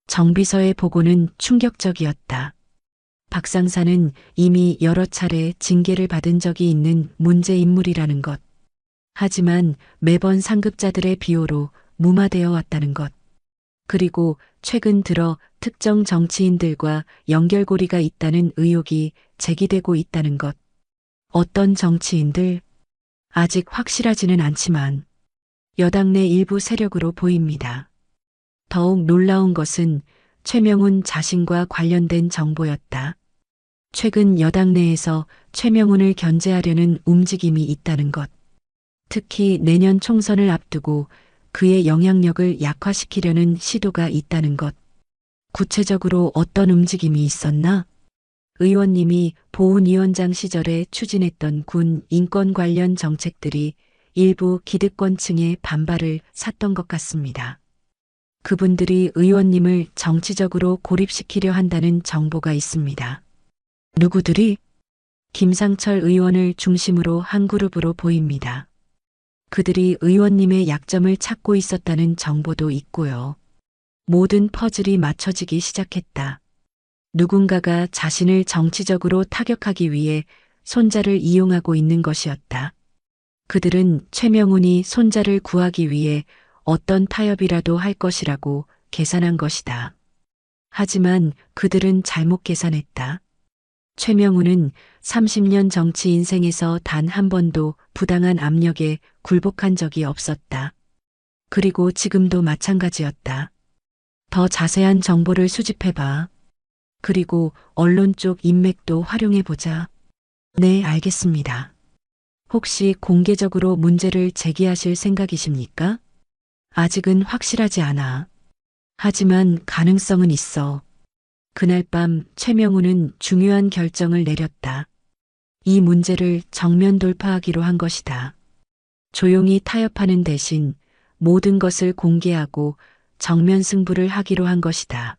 정비서의 보고는 충격적이었다. 박상사는 이미 여러 차례 징계를 받은 적이 있는 문제 인물이라는 것. 하지만 매번 상급자들의 비호로 무마되어 왔다는 것. 그리고 최근 들어 특정 정치인들과 연결고리가 있다는 의혹이 제기되고 있다는 것. 어떤 정치인들? 아직 확실하지는 않지만 여당 내 일부 세력으로 보입니다. 더욱 놀라운 것은 최명훈 자신과 관련된 정보였다. 최근 여당 내에서 최명훈을 견제하려는 움직임이 있다는 것. 특히 내년 총선을 앞두고 그의 영향력을 약화시키려는 시도가 있다는 것. 구체적으로 어떤 움직임이 있었나? 의원님이 보훈위원장 시절에 추진했던 군 인권 관련 정책들이 일부 기득권층의 반발을 샀던 것 같습니다. 그분들이 의원님을 정치적으로 고립시키려 한다는 정보가 있습니다. 누구들이? 김상철 의원을 중심으로 한 그룹으로 보입니다. 그들이 의원님의 약점을 찾고 있었다는 정보도 있고요. 모든 퍼즐이 맞춰지기 시작했다. 누군가가 자신을 정치적으로 타격하기 위해 손자를 이용하고 있는 것이었다. 그들은 최명훈이 손자를 구하기 위해 어떤 타협이라도 할 것이라고 계산한 것이다. 하지만 그들은 잘못 계산했다. 최명우는 30년 정치 인생에서 단 한 번도 부당한 압력에 굴복한 적이 없었다. 그리고 지금도 마찬가지였다. 더 자세한 정보를 수집해봐. 그리고 언론 쪽 인맥도 활용해보자. 네, 알겠습니다. 혹시 공개적으로 문제를 제기하실 생각이십니까? 아직은 확실하지 않아. 하지만 가능성은 있어. 그날 밤 최명우는 중요한 결정을 내렸다. 이 문제를 정면 돌파하기로 한 것이다. 조용히 타협하는 대신 모든 것을 공개하고 정면 승부를 하기로 한 것이다.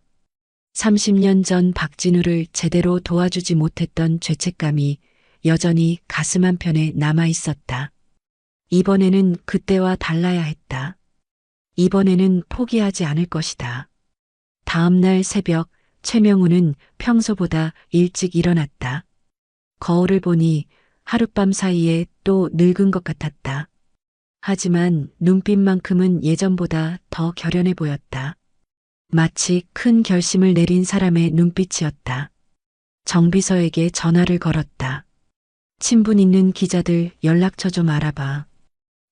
30년 전 박진우를 제대로 도와주지 못했던 죄책감이 여전히 가슴 한편에 남아 있었다. 이번에는 그때와 달라야 했다. 이번에는 포기하지 않을 것이다. 다음 날 새벽 최명우는 평소보다 일찍 일어났다. 거울을 보니 하룻밤 사이에 또 늙은 것 같았다. 하지만 눈빛만큼은 예전보다 더 결연해 보였다. 마치 큰 결심을 내린 사람의 눈빛이었다. 정비서에게 전화를 걸었다. 친분 있는 기자들 연락처 좀 알아봐.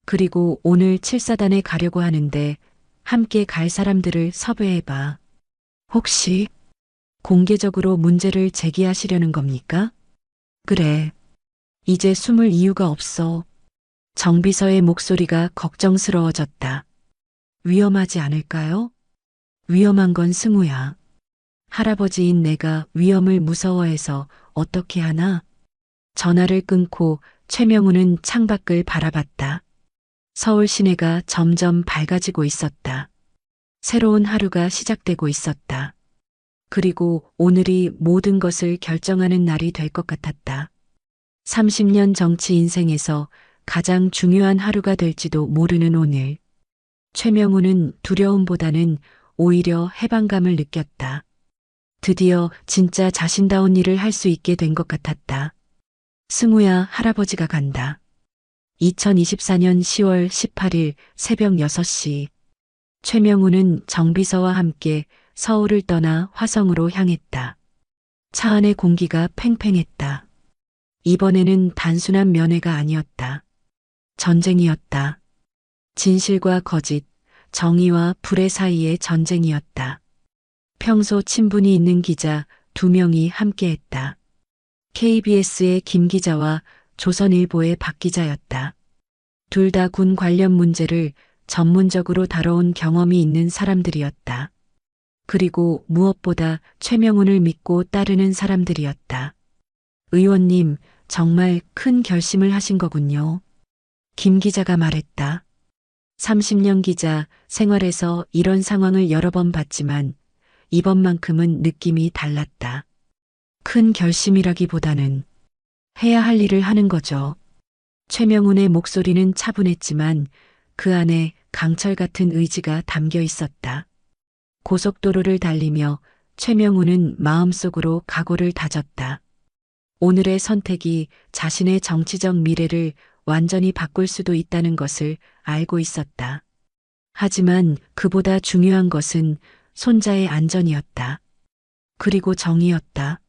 그리고 오늘 7사단에 가려고 하는데 함께 갈 사람들을 섭외해봐. 혹시 공개적으로 문제를 제기하시려는 겁니까? 그래. 이제 숨을 이유가 없어. 정비서의 목소리가 걱정스러워졌다. 위험하지 않을까요? 위험한 건 승우야. 할아버지인 내가 위험을 무서워해서 어떻게 하나? 전화를 끊고 최명우는 창밖을 바라봤다. 서울 시내가 점점 밝아지고 있었다. 새로운 하루가 시작되고 있었다. 그리고 오늘이 모든 것을 결정하는 날이 될 것 같았다. 30년 정치 인생에서 가장 중요한 하루가 될지도 모르는 오늘. 최명우는 두려움보다는 오히려 해방감을 느꼈다. 드디어 진짜 자신다운 일을 할 수 있게 된 것 같았다. 승우야, 할아버지가 간다. 2024년 10월 18일 새벽 6시. 최명우는 정비서와 함께 서울을 떠나 화성으로 향했다. 차 안의 공기가 팽팽했다. 이번에는 단순한 면회가 아니었다. 전쟁이었다. 진실과 거짓, 정의와 불의 사이의 전쟁이었다. 평소 친분이 있는 기자 2명이 함께했다. KBS의 김 기자와 조선일보의 박 기자였다. 둘 다 군 관련 문제를 전문적으로 다뤄온 경험이 있는 사람들이었다. 그리고 무엇보다 최명훈을 믿고 따르는 사람들이었다. 의원님, 정말 큰 결심을 하신 거군요. 김 기자가 말했다. 30년 기자 생활에서 이런 상황을 여러 번 봤지만 이번만큼은 느낌이 달랐다. 큰 결심이라기보다는 해야 할 일을 하는 거죠. 최명훈의 목소리는 차분했지만 그 안에 강철 같은 의지가 담겨 있었다. 고속도로를 달리며 최명훈은 마음속으로 각오를 다졌다. 오늘의 선택이 자신의 정치적 미래를 완전히 바꿀 수도 있다는 것을 알고 있었다. 하지만 그보다 중요한 것은 손자의 안전이었다. 그리고 정의였다.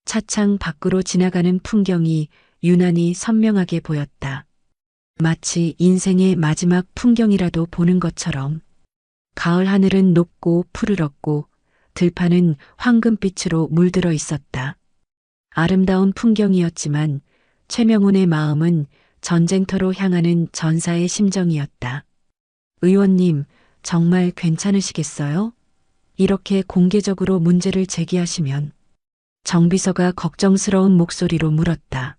차창 밖으로 지나가는 풍경이 유난히 선명하게 보였다. 마치 인생의 마지막 풍경이라도 보는 것처럼. 가을 하늘은 높고 푸르렀고 들판은 황금빛으로 물들어 있었다. 아름다운 풍경이었지만 최명훈의 마음은 전쟁터로 향하는 전사의 심정이었다. 의원님, 정말 괜찮으시겠어요? 이렇게 공개적으로 문제를 제기하시면. 정비서가 걱정스러운 목소리로 물었다.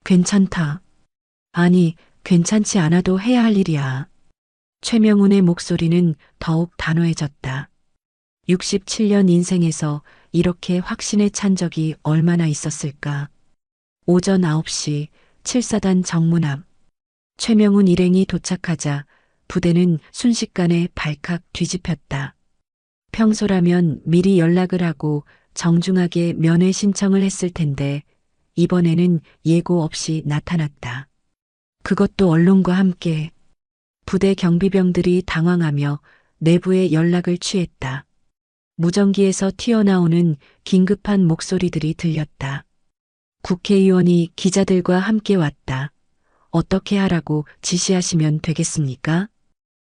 괜찮다. 아니, 괜찮지 않아도 해야 할 일이야. 최명훈의 목소리는 더욱 단호해졌다. 67년 인생에서 이렇게 확신에 찬 적이 얼마나 있었을까. 오전 9시 7사단 정문 앞. 최명훈 일행이 도착하자 부대는 순식간에 발칵 뒤집혔다. 평소라면 미리 연락을 하고 정중하게 면회 신청을 했을 텐데 이번에는 예고 없이 나타났다. 그것도 언론과 함께. 부대 경비병들이 당황하며 내부에 연락을 취했다. 무전기에서 튀어나오는 긴급한 목소리들이 들렸다. 국회의원이 기자들과 함께 왔다. 어떻게 하라고 지시하시면 되겠습니까?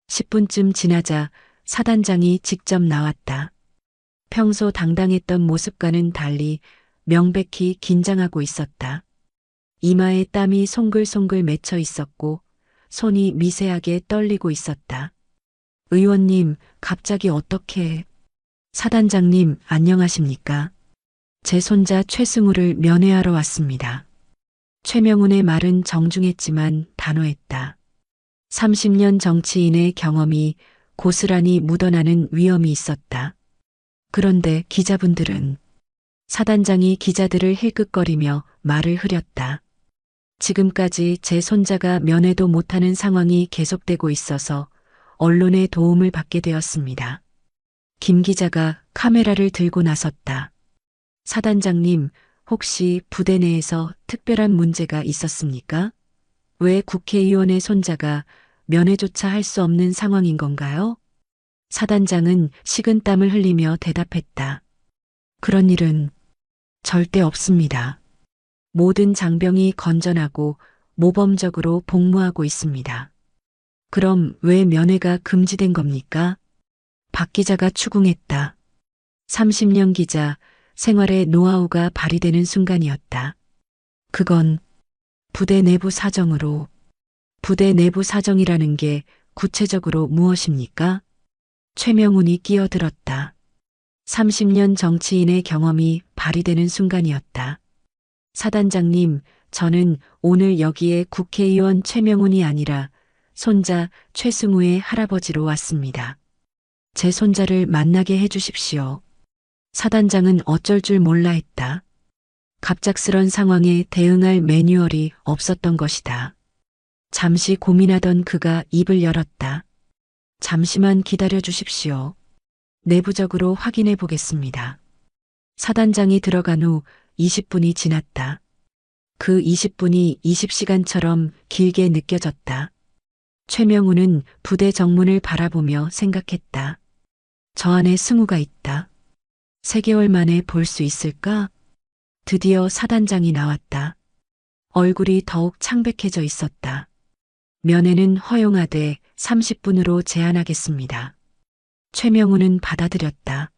10분쯤 지나자 사단장이 직접 나왔다. 평소 당당했던 모습과는 달리 명백히 긴장하고 있었다. 이마에 땀이 송글송글 맺혀 있었고 손이 미세하게 떨리고 있었다. 의원님, 갑자기 어떻게... 사단장님, 안녕하십니까? 제 손자 최승우를 면회하러 왔습니다. 최명훈의 말은 정중했지만 단호했다. 30년 정치인의 경험이 고스란히 묻어나는 위엄이 있었다. 그런데 기자분들은... 사단장이 기자들을 힐끗거리며 말을 흐렸다. 지금까지 제 손자가 면회도 못하는 상황이 계속되고 있어서 언론의 도움을 받게 되었습니다. 김 기자가 카메라를 들고 나섰다. 사단장님, 혹시 부대 내에서 특별한 문제가 있었습니까? 왜 국회의원의 손자가 면회조차 할 수 없는 상황인 건가요? 사단장은 식은땀을 흘리며 대답했다. 그런 일은 절대 없습니다. 모든 장병이 건전하고 모범적으로 복무하고 있습니다. 그럼 왜 면회가 금지된 겁니까? 박 기자가 추궁했다. 30년 기자 생활의 노하우가 발휘되는 순간이었다. 그건 부대 내부 사정으로. 부대 내부 사정이라는 게 구체적으로 무엇입니까? 최명훈이 끼어들었다. 30년 정치인의 경험이 발휘되는 순간이었다. 사단장님, 저는 오늘 여기에 국회의원 최명훈이 아니라 손자 최승우의 할아버지로 왔습니다. 제 손자를 만나게 해주십시오. 사단장은 어쩔 줄 몰라 했다. 갑작스런 상황에 대응할 매뉴얼이 없었던 것이다. 잠시 고민하던 그가 입을 열었다. 잠시만 기다려 주십시오. 내부적으로 확인해 보겠습니다. 사단장이 들어간 후 20분이 지났다. 그 20분이 20시간처럼 길게 느껴졌다. 최명훈은 부대 정문을 바라보며 생각했다. 저 안에 승우가 있다. 3개월 만에 볼 수 있을까? 드디어 사단장이 나왔다. 얼굴이 더욱 창백해져 있었다. 면회는 허용하되 30분으로 제한하겠습니다. 최명훈은 받아들였다.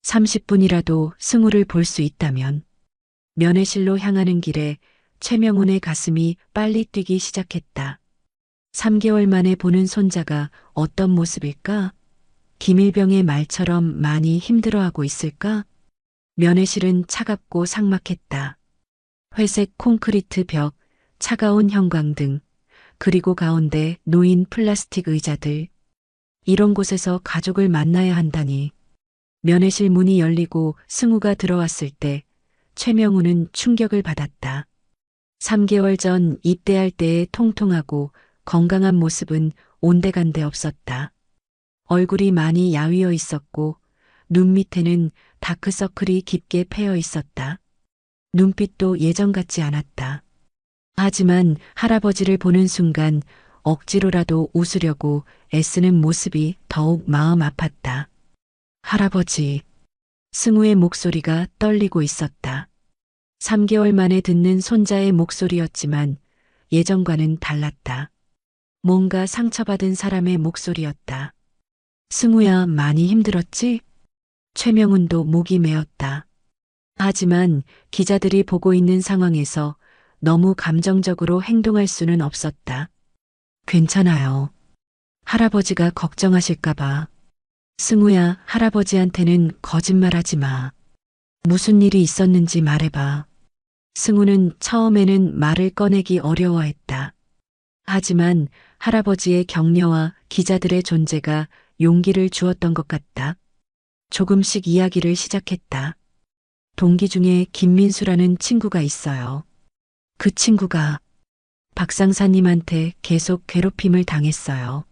30분이라도 승우를 볼 수 있다면. 면회실로 향하는 길에 최명훈의 가슴이 빨리 뛰기 시작했다. 3개월 만에 보는 손자가 어떤 모습일까? 김일병의 말처럼 많이 힘들어하고 있을까? 면회실은 차갑고 삭막했다. 회색 콘크리트 벽, 차가운 형광등, 그리고 가운데 놓인 플라스틱 의자들. 이런 곳에서 가족을 만나야 한다니. 면회실 문이 열리고 승우가 들어왔을 때 최명훈은 충격을 받았다. 3개월 전 입대할 때의 통통하고 건강한 모습은 온데간데 없었다. 얼굴이 많이 야위어 있었고 눈 밑에는 다크서클이 깊게 패여 있었다. 눈빛도 예전 같지 않았다. 하지만 할아버지를 보는 순간 억지로라도 웃으려고 애쓰는 모습이 더욱 마음 아팠다. 할아버지. 승우의 목소리가 떨리고 있었다. 3개월 만에 듣는 손자의 목소리였지만 예전과는 달랐다. 뭔가 상처받은 사람의 목소리였다. 승우야, 많이 힘들었지? 최명훈도 목이 메었다. 하지만 기자들이 보고 있는 상황에서 너무 감정적으로 행동할 수는 없었다. 괜찮아요. 할아버지가 걱정하실까봐. 승우야, 할아버지한테는 거짓말하지 마. 무슨 일이 있었는지 말해봐. 승우는 처음에는 말을 꺼내기 어려워했다. 하지만 할아버지의 격려와 기자들의 존재가 용기를 주었던 것 같다. 조금씩 이야기를 시작했다. 동기 중에 김민수라는 친구가 있어요. 그 친구가 박상사님한테 계속 괴롭힘을 당했어요.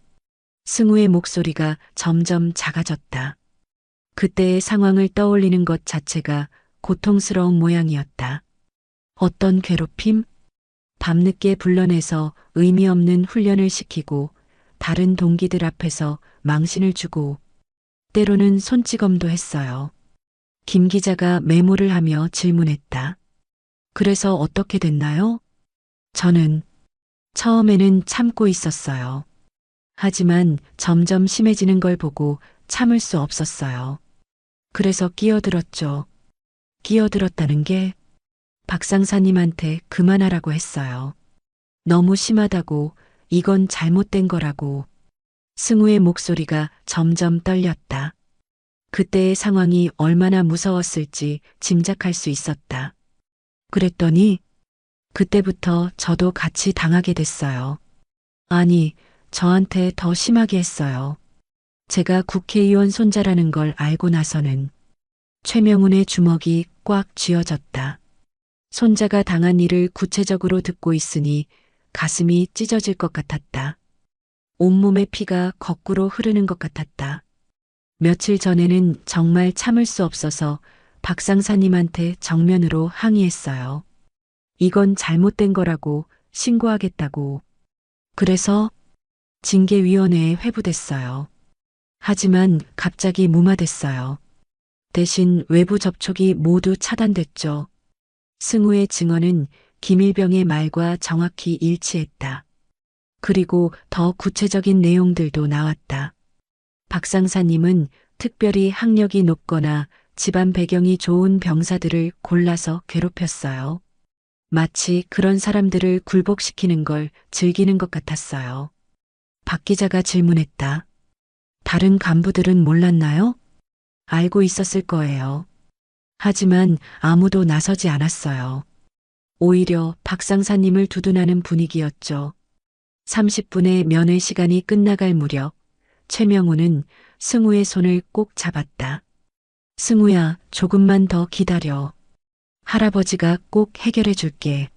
승우의 목소리가 점점 작아졌다. 그때의 상황을 떠올리는 것 자체가 고통스러운 모양이었다. 어떤 괴롭힘? 밤늦게 불러내서 의미 없는 훈련을 시키고 다른 동기들 앞에서 망신을 주고 때로는 손찌검도 했어요. 김 기자가 메모를 하며 질문했다. 그래서 어떻게 됐나요? 저는 처음에는 참고 있었어요. 하지만 점점 심해지는 걸 보고 참을 수 없었어요. 그래서 끼어들었죠. 끼어들었다는 게 박상사님한테 그만하라고 했어요. 너무 심하다고, 이건 잘못된 거라고. 승우의 목소리가 점점 떨렸다. 그때의 상황이 얼마나 무서웠을지 짐작할 수 있었다. 그랬더니 그때부터 저도 같이 당하게 됐어요. 아니, 저한테 더 심하게 했어요. 제가 국회의원 손자라는 걸 알고 나서는 최명훈의 주먹이 꽉 쥐어졌다. 손자가 당한 일을 구체적으로 듣고 있으니 가슴이 찢어질 것 같았다. 온몸의 피가 거꾸로 흐르는 것 같았다. 며칠 전에는 정말 참을 수 없어서 박상사님한테 정면으로 항의했어요. 이건 잘못된 거라고, 신고하겠다고. 그래서 징계위원회에 회부됐어요. 하지만 갑자기 무마됐어요. 대신 외부 접촉이 모두 차단됐죠. 승우의 증언은 김일병의 말과 정확히 일치했다. 그리고 더 구체적인 내용들도 나왔다. 박상사님은 특별히 학력이 높거나 집안 배경이 좋은 병사들을 골라서 괴롭혔어요. 마치 그런 사람들을 굴복시키는 걸 즐기는 것 같았어요. 박 기자가 질문했다. 다른 간부들은 몰랐나요? 알고 있었을 거예요. 하지만 아무도 나서지 않았어요. 오히려 박상사님을 두둔하는 분위기였죠. 30분의 면회 시간이 끝나갈 무렵 최명훈은 승우의 손을 꼭 잡았다. 승우야, 조금만 더 기다려. 할아버지가 꼭 해결해 줄게.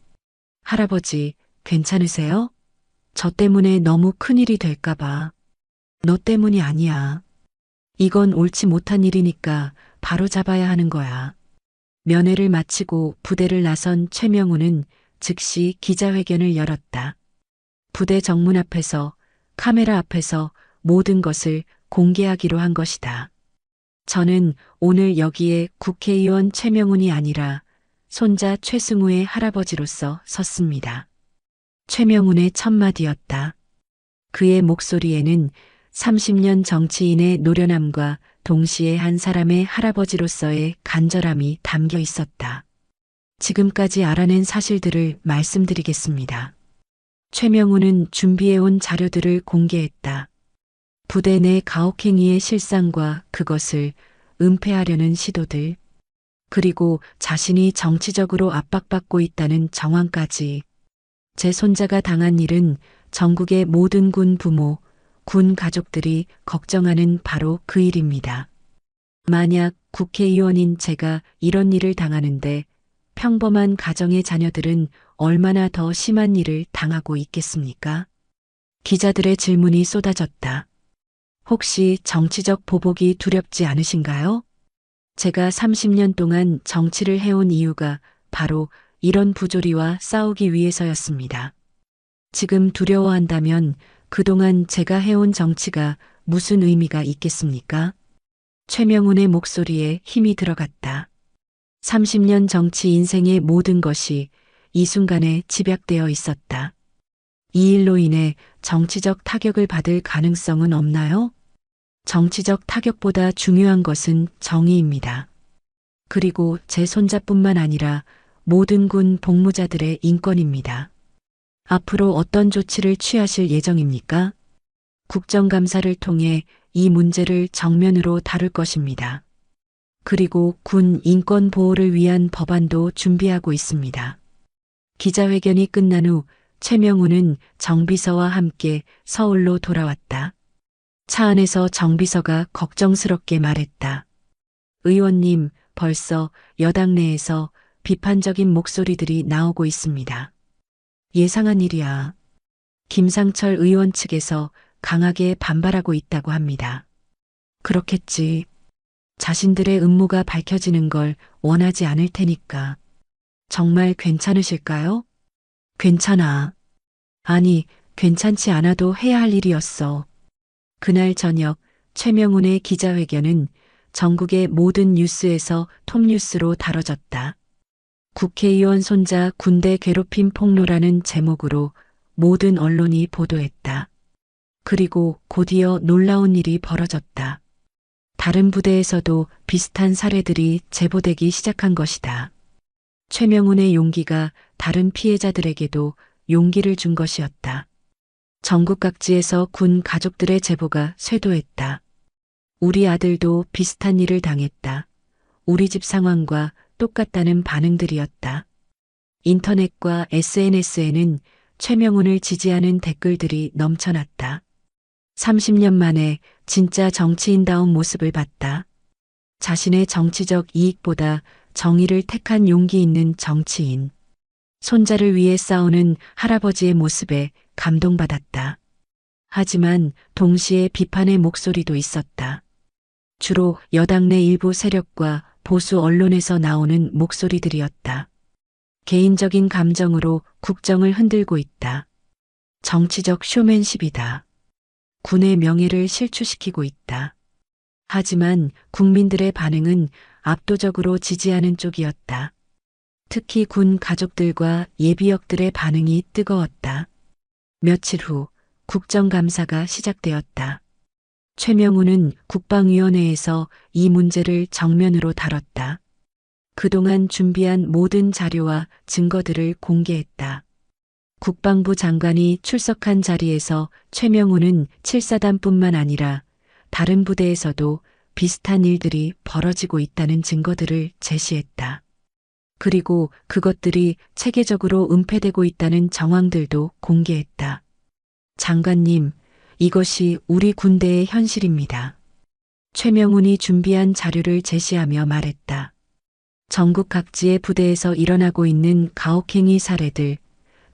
할아버지, 괜찮으세요? 저 때문에 너무 큰일이 될까봐. 너 때문이 아니야. 이건 옳지 못한 일이니까 바로 잡아야 하는 거야. 면회를 마치고 부대를 나선 최명훈은 즉시 기자회견을 열었다. 부대 정문 앞에서, 카메라 앞에서 모든 것을 공개하기로 한 것이다. 저는 오늘 여기에 국회의원 최명훈이 아니라 손자 최승우의 할아버지로서 섰습니다. 최명훈의 첫마디였다. 그의 목소리에는 30년 정치인의 노련함과 동시에 한 사람의 할아버지로서의 간절함이 담겨 있었다. 지금까지 알아낸 사실들을 말씀드리겠습니다. 최명훈은 준비해온 자료들을 공개했다. 부대 내 가혹행위의 실상과 그것을 은폐하려는 시도들, 그리고 자신이 정치적으로 압박받고 있다는 정황까지. 제 손자가 당한 일은 전국의 모든 군 부모, 군 가족들이 걱정하는 바로 그 일입니다. 만약 국회의원인 제가 이런 일을 당하는데 평범한 가정의 자녀들은 얼마나 더 심한 일을 당하고 있겠습니까? 기자들의 질문이 쏟아졌다. 혹시 정치적 보복이 두렵지 않으신가요? 제가 30년 동안 정치를 해온 이유가 바로 이런 부조리와 싸우기 위해서였습니다. 지금 두려워한다면 그동안 제가 해온 정치가 무슨 의미가 있겠습니까? 최명훈의 목소리에 힘이 들어갔다. 30년 정치 인생의 모든 것이 이 순간에 집약되어 있었다. 이 일로 인해 정치적 타격을 받을 가능성은 없나요? 정치적 타격보다 중요한 것은 정의입니다. 그리고 제 손자뿐만 아니라 모든 군 복무자들의 인권입니다. 앞으로 어떤 조치를 취하실 예정입니까? 국정감사를 통해 이 문제를 정면으로 다룰 것입니다. 그리고 군 인권 보호를 위한 법안도 준비하고 있습니다. 기자회견이 끝난 후 최명훈은 정비서와 함께 서울로 돌아왔다. 차 안에서 정비서가 걱정스럽게 말했다. 의원님, 벌써 여당 내에서 비판적인 목소리들이 나오고 있습니다. 예상한 일이야. 김상철 의원 측에서 강하게 반발하고 있다고 합니다. 그렇겠지. 자신들의 음모가 밝혀지는 걸 원하지 않을 테니까. 정말 괜찮으실까요? 괜찮아. 아니, 괜찮지 않아도 해야 할 일이었어. 그날 저녁 최명훈의 기자회견은 전국의 모든 뉴스에서 톱뉴스로 다뤄졌다. 국회의원 손자 군대 괴롭힘 폭로라는 제목으로 모든 언론이 보도했다. 그리고 곧이어 놀라운 일이 벌어졌다. 다른 부대에서도 비슷한 사례들이 제보되기 시작한 것이다. 최명훈의 용기가 다른 피해자들에게도 용기를 준 것이었다. 전국 각지에서 군 가족들의 제보가 쇄도했다. 우리 아들도 비슷한 일을 당했다. 우리 집 상황과 똑같다는 반응들이었다. 인터넷과 SNS에는 최명훈을 지지하는 댓글들이 넘쳐났다. 30년 만에 진짜 정치인다운 모습을 봤다. 자신의 정치적 이익보다 정의를 택한 용기 있는 정치인. 손자를 위해 싸우는 할아버지의 모습에 감동받았다. 하지만 동시에 비판의 목소리도 있었다. 주로 여당 내 일부 세력과 보수 언론에서 나오는 목소리들이었다. 개인적인 감정으로 국정을 흔들고 있다. 정치적 쇼맨십이다. 군의 명예를 실추시키고 있다. 하지만 국민들의 반응은 압도적으로 지지하는 쪽이었다. 특히 군 가족들과 예비역들의 반응이 뜨거웠다. 며칠 후 국정감사가 시작되었다. 최명훈은 국방위원회에서 이 문제를 정면으로 다뤘다. 그동안 준비한 모든 자료와 증거들을 공개했다. 국방부 장관이 출석한 자리에서 최명훈은 7사단뿐만 아니라 다른 부대에서도 비슷한 일들이 벌어지고 있다는 증거들을 제시했다. 그리고 그것들이 체계적으로 은폐되고 있다는 정황들도 공개했다. 장관님, 이것이 우리 군대의 현실입니다. 최명훈이 준비한 자료를 제시하며 말했다. 전국 각지의 부대에서 일어나고 있는 가혹행위 사례들,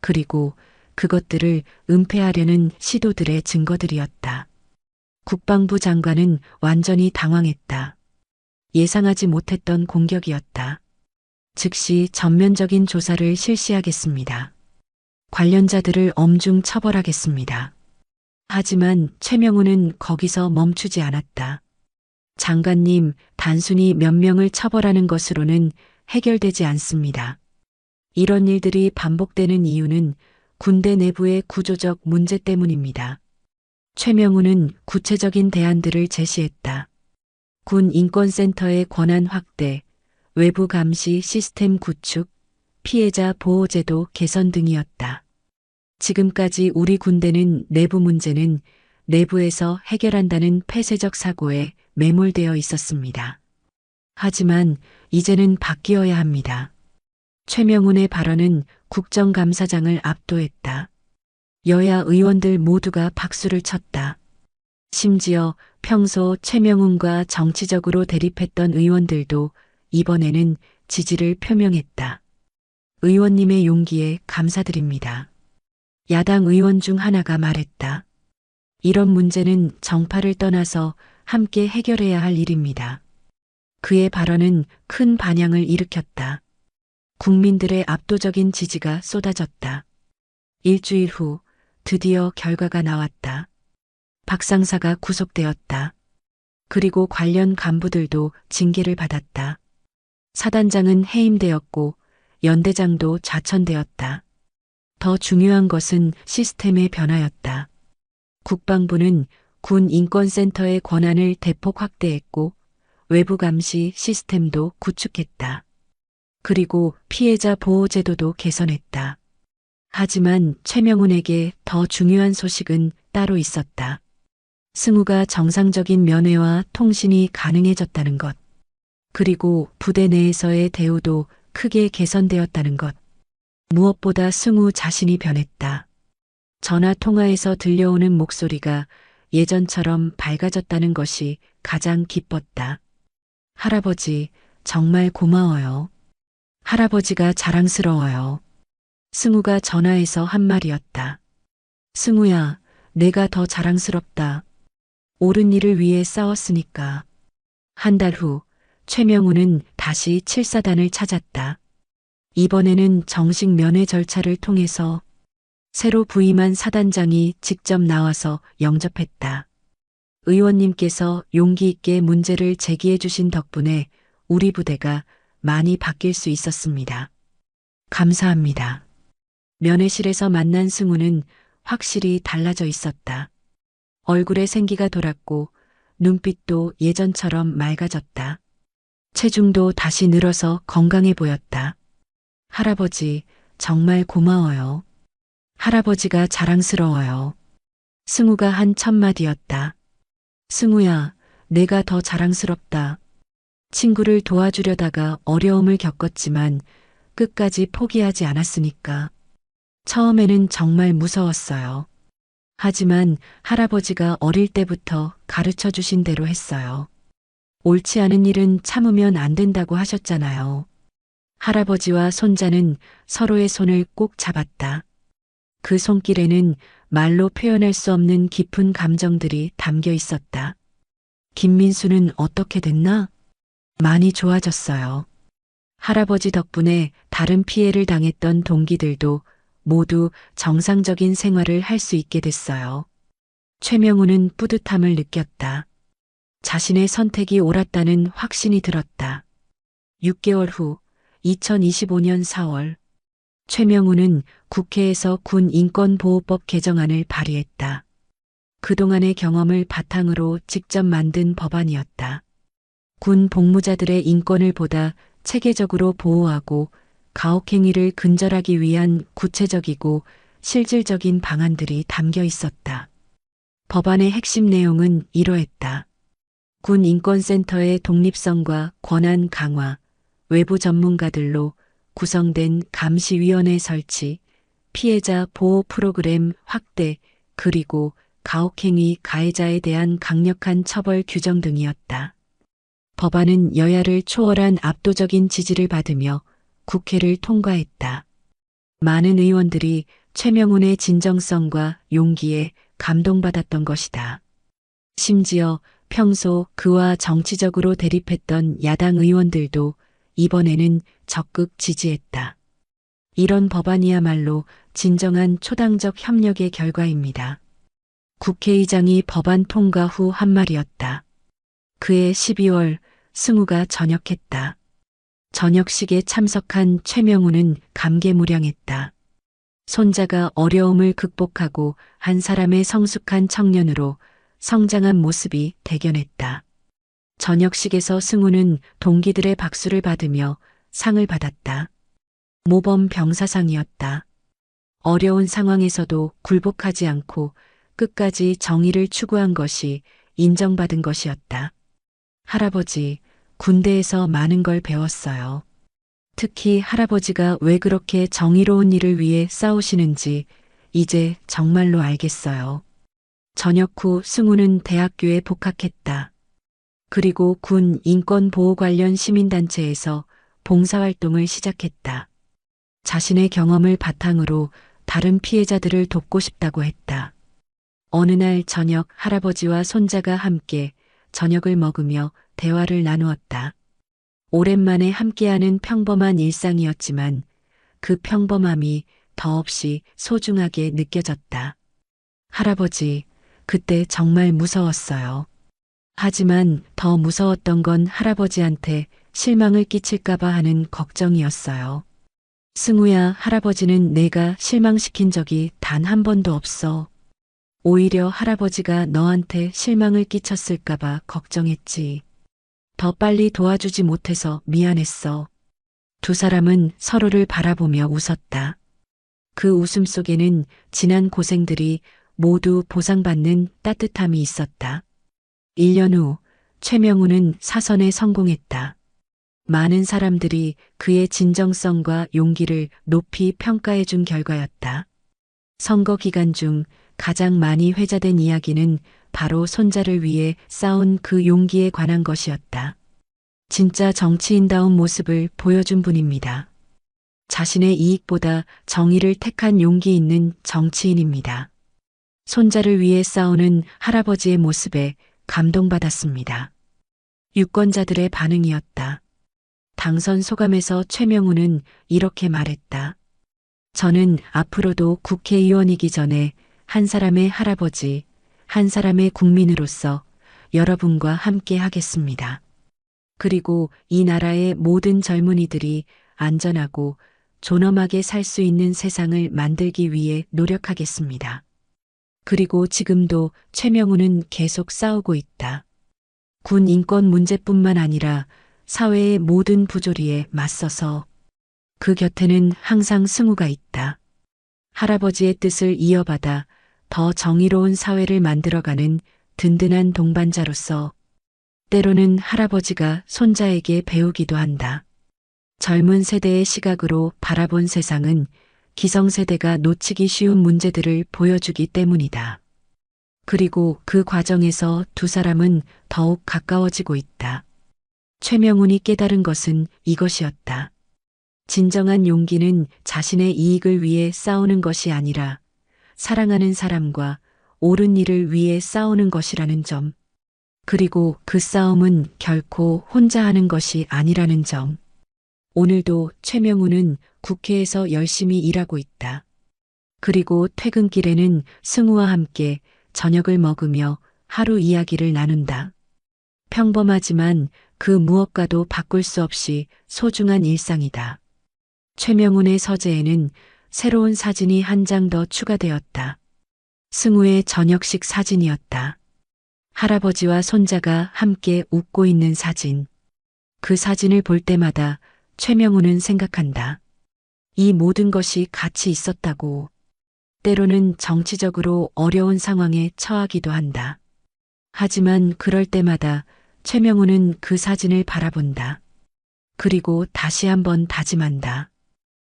그리고 그것들을 은폐하려는 시도들의 증거들이었다. 국방부 장관은 완전히 당황했다. 예상하지 못했던 공격이었다. 즉시 전면적인 조사를 실시하겠습니다. 관련자들을 엄중 처벌하겠습니다. 하지만 최명훈은 거기서 멈추지 않았다. 장관님, 단순히 몇 명을 처벌하는 것으로는 해결되지 않습니다. 이런 일들이 반복되는 이유는 군대 내부의 구조적 문제 때문입니다. 최명훈은 구체적인 대안들을 제시했다. 군 인권센터의 권한 확대, 외부 감시 시스템 구축, 피해자 보호제도 개선 등이었다. 지금까지 우리 군대는 내부 문제는 내부에서 해결한다는 폐쇄적 사고에 매몰되어 있었습니다. 하지만 이제는 바뀌어야 합니다. 최명훈의 발언은 국정감사장을 압도했다. 여야 의원들 모두가 박수를 쳤다. 심지어 평소 최명훈과 정치적으로 대립했던 의원들도 이번에는 지지를 표명했다. 의원님의 용기에 감사드립니다. 야당 의원 중 하나가 말했다. 이런 문제는 정파를 떠나서 함께 해결해야 할 일입니다. 그의 발언은 큰 반향을 일으켰다. 국민들의 압도적인 지지가 쏟아졌다. 일주일 후 드디어 결과가 나왔다. 박 상사가 구속되었다. 그리고 관련 간부들도 징계를 받았다. 사단장은 해임되었고 연대장도 좌천되었다. 더 중요한 것은 시스템의 변화였다. 국방부는 군 인권센터의 권한을 대폭 확대했고 외부 감시 시스템도 구축했다. 그리고 피해자 보호 제도도 개선했다. 하지만 최명훈에게 더 중요한 소식은 따로 있었다. 승우가 정상적인 면회와 통신이 가능해졌다는 것. 그리고 부대 내에서의 대우도 크게 개선되었다는 것. 무엇보다 승우 자신이 변했다. 전화 통화에서 들려오는 목소리가 예전처럼 밝아졌다는 것이 가장 기뻤다. 할아버지, 정말 고마워요. 할아버지가 자랑스러워요. 승우가 전화해서 한 말이었다. 승우야, 내가 더 자랑스럽다. 옳은 일을 위해 싸웠으니까. 한 달 후 최명훈은 다시 7사단을 찾았다. 이번에는 정식 면회 절차를 통해서 새로 부임한 사단장이 직접 나와서 영접했다. 의원님께서 용기 있게 문제를 제기해 주신 덕분에 우리 부대가 많이 바뀔 수 있었습니다. 감사합니다. 면회실에서 만난 승우는 확실히 달라져 있었다. 얼굴에 생기가 돌았고 눈빛도 예전처럼 맑아졌다. 체중도 다시 늘어서 건강해 보였다. 할아버지, 정말 고마워요. 할아버지가 자랑스러워요. 승우가 한 첫마디였다. 승우야, 내가 더 자랑스럽다. 친구를 도와주려다가 어려움을 겪었지만 끝까지 포기하지 않았으니까. 처음에는 정말 무서웠어요. 하지만 할아버지가 어릴 때부터 가르쳐 주신 대로 했어요. 옳지 않은 일은 참으면 안 된다고 하셨잖아요. 할아버지와 손자는 서로의 손을 꼭 잡았다. 그 손길에는 말로 표현할 수 없는 깊은 감정들이 담겨 있었다. 김민수는 어떻게 됐나? 많이 좋아졌어요. 할아버지 덕분에 다른 피해를 당했던 동기들도 모두 정상적인 생활을 할 수 있게 됐어요. 최명우는 뿌듯함을 느꼈다. 자신의 선택이 옳았다는 확신이 들었다. 6개월 후 2025년 4월 최명우는 국회에서 군 인권보호법 개정안을 발의했다. 그동안의 경험을 바탕으로 직접 만든 법안이었다. 군 복무자들의 인권을 보다 체계적으로 보호하고 가혹행위를 근절하기 위한 구체적이고 실질적인 방안들이 담겨 있었다. 법안의 핵심 내용은 이러했다. 군 인권센터의 독립성과 권한 강화, 외부 전문가들로 구성된 감시위원회 설치, 피해자 보호 프로그램 확대, 그리고 가혹행위 가해자에 대한 강력한 처벌 규정 등이었다. 법안은 여야를 초월한 압도적인 지지를 받으며 국회를 통과했다. 많은 의원들이 최명훈의 진정성과 용기에 감동받았던 것이다. 심지어 평소 그와 정치적으로 대립했던 야당 의원들도 이번에는 적극 지지했다. 이런 법안이야말로 진정한 초당적 협력의 결과입니다. 국회의장이 법안 통과 후 한 말이었다. 그해 12월 승우가 전역했다. 전역식에 참석한 최명우는 감개무량했다. 손자가 어려움을 극복하고 한 사람의 성숙한 청년으로 성장한 모습이 대견했다. 전역식에서 승우는 동기들의 박수를 받으며 상을 받았다. 모범 병사상이었다. 어려운 상황에서도 굴복하지 않고 끝까지 정의를 추구한 것이 인정받은 것이었다. 할아버지, 군대에서 많은 걸 배웠어요. 특히 할아버지가 왜 그렇게 정의로운 일을 위해 싸우시는지 이제 정말로 알겠어요. 전역 후 승우는 대학교에 복학했다. 그리고 군 인권보호 관련 시민단체에서 봉사활동을 시작했다. 자신의 경험을 바탕으로 다른 피해자들을 돕고 싶다고 했다. 어느 날 저녁 할아버지와 손자가 함께 저녁을 먹으며 대화를 나누었다. 오랜만에 함께하는 평범한 일상이었지만 그 평범함이 더없이 소중하게 느껴졌다. 할아버지, 그때 정말 무서웠어요. 하지만 더 무서웠던 건 할아버지한테 실망을 끼칠까봐 하는 걱정이었어요. 승우야, 할아버지는 내가 실망시킨 적이 단 한 번도 없어. 오히려 할아버지가 너한테 실망을 끼쳤을까봐 걱정했지. 더 빨리 도와주지 못해서 미안했어. 두 사람은 서로를 바라보며 웃었다. 그 웃음 속에는 지난 고생들이 모두 보상받는 따뜻함이 있었다. 1년 후 최명우는 사선에 성공했다. 많은 사람들이 그의 진정성과 용기를 높이 평가해 준 결과였다. 선거 기간 중 가장 많이 회자된 이야기는 바로 손자를 위해 싸운 그 용기에 관한 것이었다. 진짜 정치인다운 모습을 보여준 분입니다. 자신의 이익보다 정의를 택한 용기 있는 정치인입니다. 손자를 위해 싸우는 할아버지의 모습에 감동받았습니다. 유권자들의 반응이었다. 당선 소감에서 최명우는 이렇게 말했다. 저는 앞으로도 국회의원이기 전에 한 사람의 할아버지, 한 사람의 국민으로서 여러분과 함께 하겠습니다. 그리고 이 나라의 모든 젊은이들이 안전하고 존엄하게 살 수 있는 세상을 만들기 위해 노력하겠습니다. 그리고 지금도 최명우는 계속 싸우고 있다. 군 인권 문제뿐만 아니라 사회의 모든 부조리에 맞서서 그 곁에는 항상 승우가 있다. 할아버지의 뜻을 이어받아 더 정의로운 사회를 만들어가는 든든한 동반자로서 때로는 할아버지가 손자에게 배우기도 한다. 젊은 세대의 시각으로 바라본 세상은 기성세대가 놓치기 쉬운 문제들을 보여주기 때문이다. 그리고 그 과정에서 두 사람은 더욱 가까워지고 있다. 최명훈이 깨달은 것은 이것이었다. 진정한 용기는 자신의 이익을 위해 싸우는 것이 아니라 사랑하는 사람과 옳은 일을 위해 싸우는 것이라는 점. 그리고 그 싸움은 결코 혼자 하는 것이 아니라는 점. 오늘도 최명훈은 국회에서 열심히 일하고 있다. 그리고 퇴근길에는 승우와 함께 저녁을 먹으며 하루 이야기를 나눈다. 평범하지만 그 무엇과도 바꿀 수 없이 소중한 일상이다. 최명훈의 서재에는 새로운 사진이 한 장 더 추가되었다. 승우의 저녁식 사진이었다. 할아버지와 손자가 함께 웃고 있는 사진. 그 사진을 볼 때마다 최명훈은 생각한다. 이 모든 것이 같이 있었다고. 때로는 정치적으로 어려운 상황에 처하기도 한다. 하지만 그럴 때마다 최명훈은 그 사진을 바라본다. 그리고 다시 한번 다짐한다.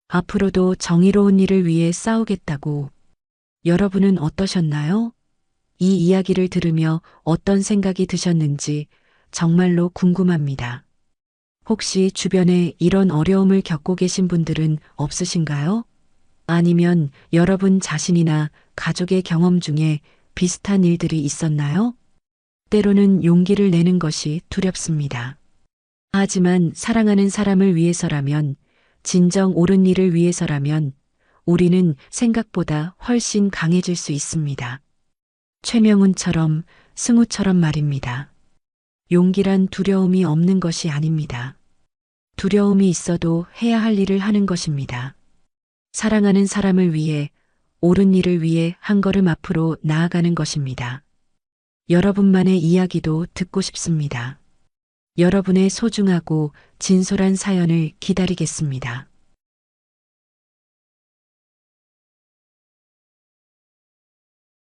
앞으로도 정의로운 일을 위해 싸우겠다고. 여러분은 어떠셨나요? 이 이야기를 들으며 어떤 생각이 드셨는지 정말로 궁금합니다. 혹시 주변에 이런 어려움을 겪고 계신 분들은 없으신가요? 아니면 여러분 자신이나 가족의 경험 중에 비슷한 일들이 있었나요? 때로는 용기를 내는 것이 두렵습니다. 하지만 사랑하는 사람을 위해서라면, 진정 옳은 일을 위해서라면 우리는 생각보다 훨씬 강해질 수 있습니다. 최명훈처럼, 승우처럼 말입니다. 용기란 두려움이 없는 것이 아닙니다. 두려움이 있어도 해야 할 일을 하는 것입니다. 사랑하는 사람을 위해, 옳은 일을 위해 한 걸음 앞으로 나아가는 것입니다. 여러분만의 이야기도 듣고 싶습니다. 여러분의 소중하고 진솔한 사연을 기다리겠습니다.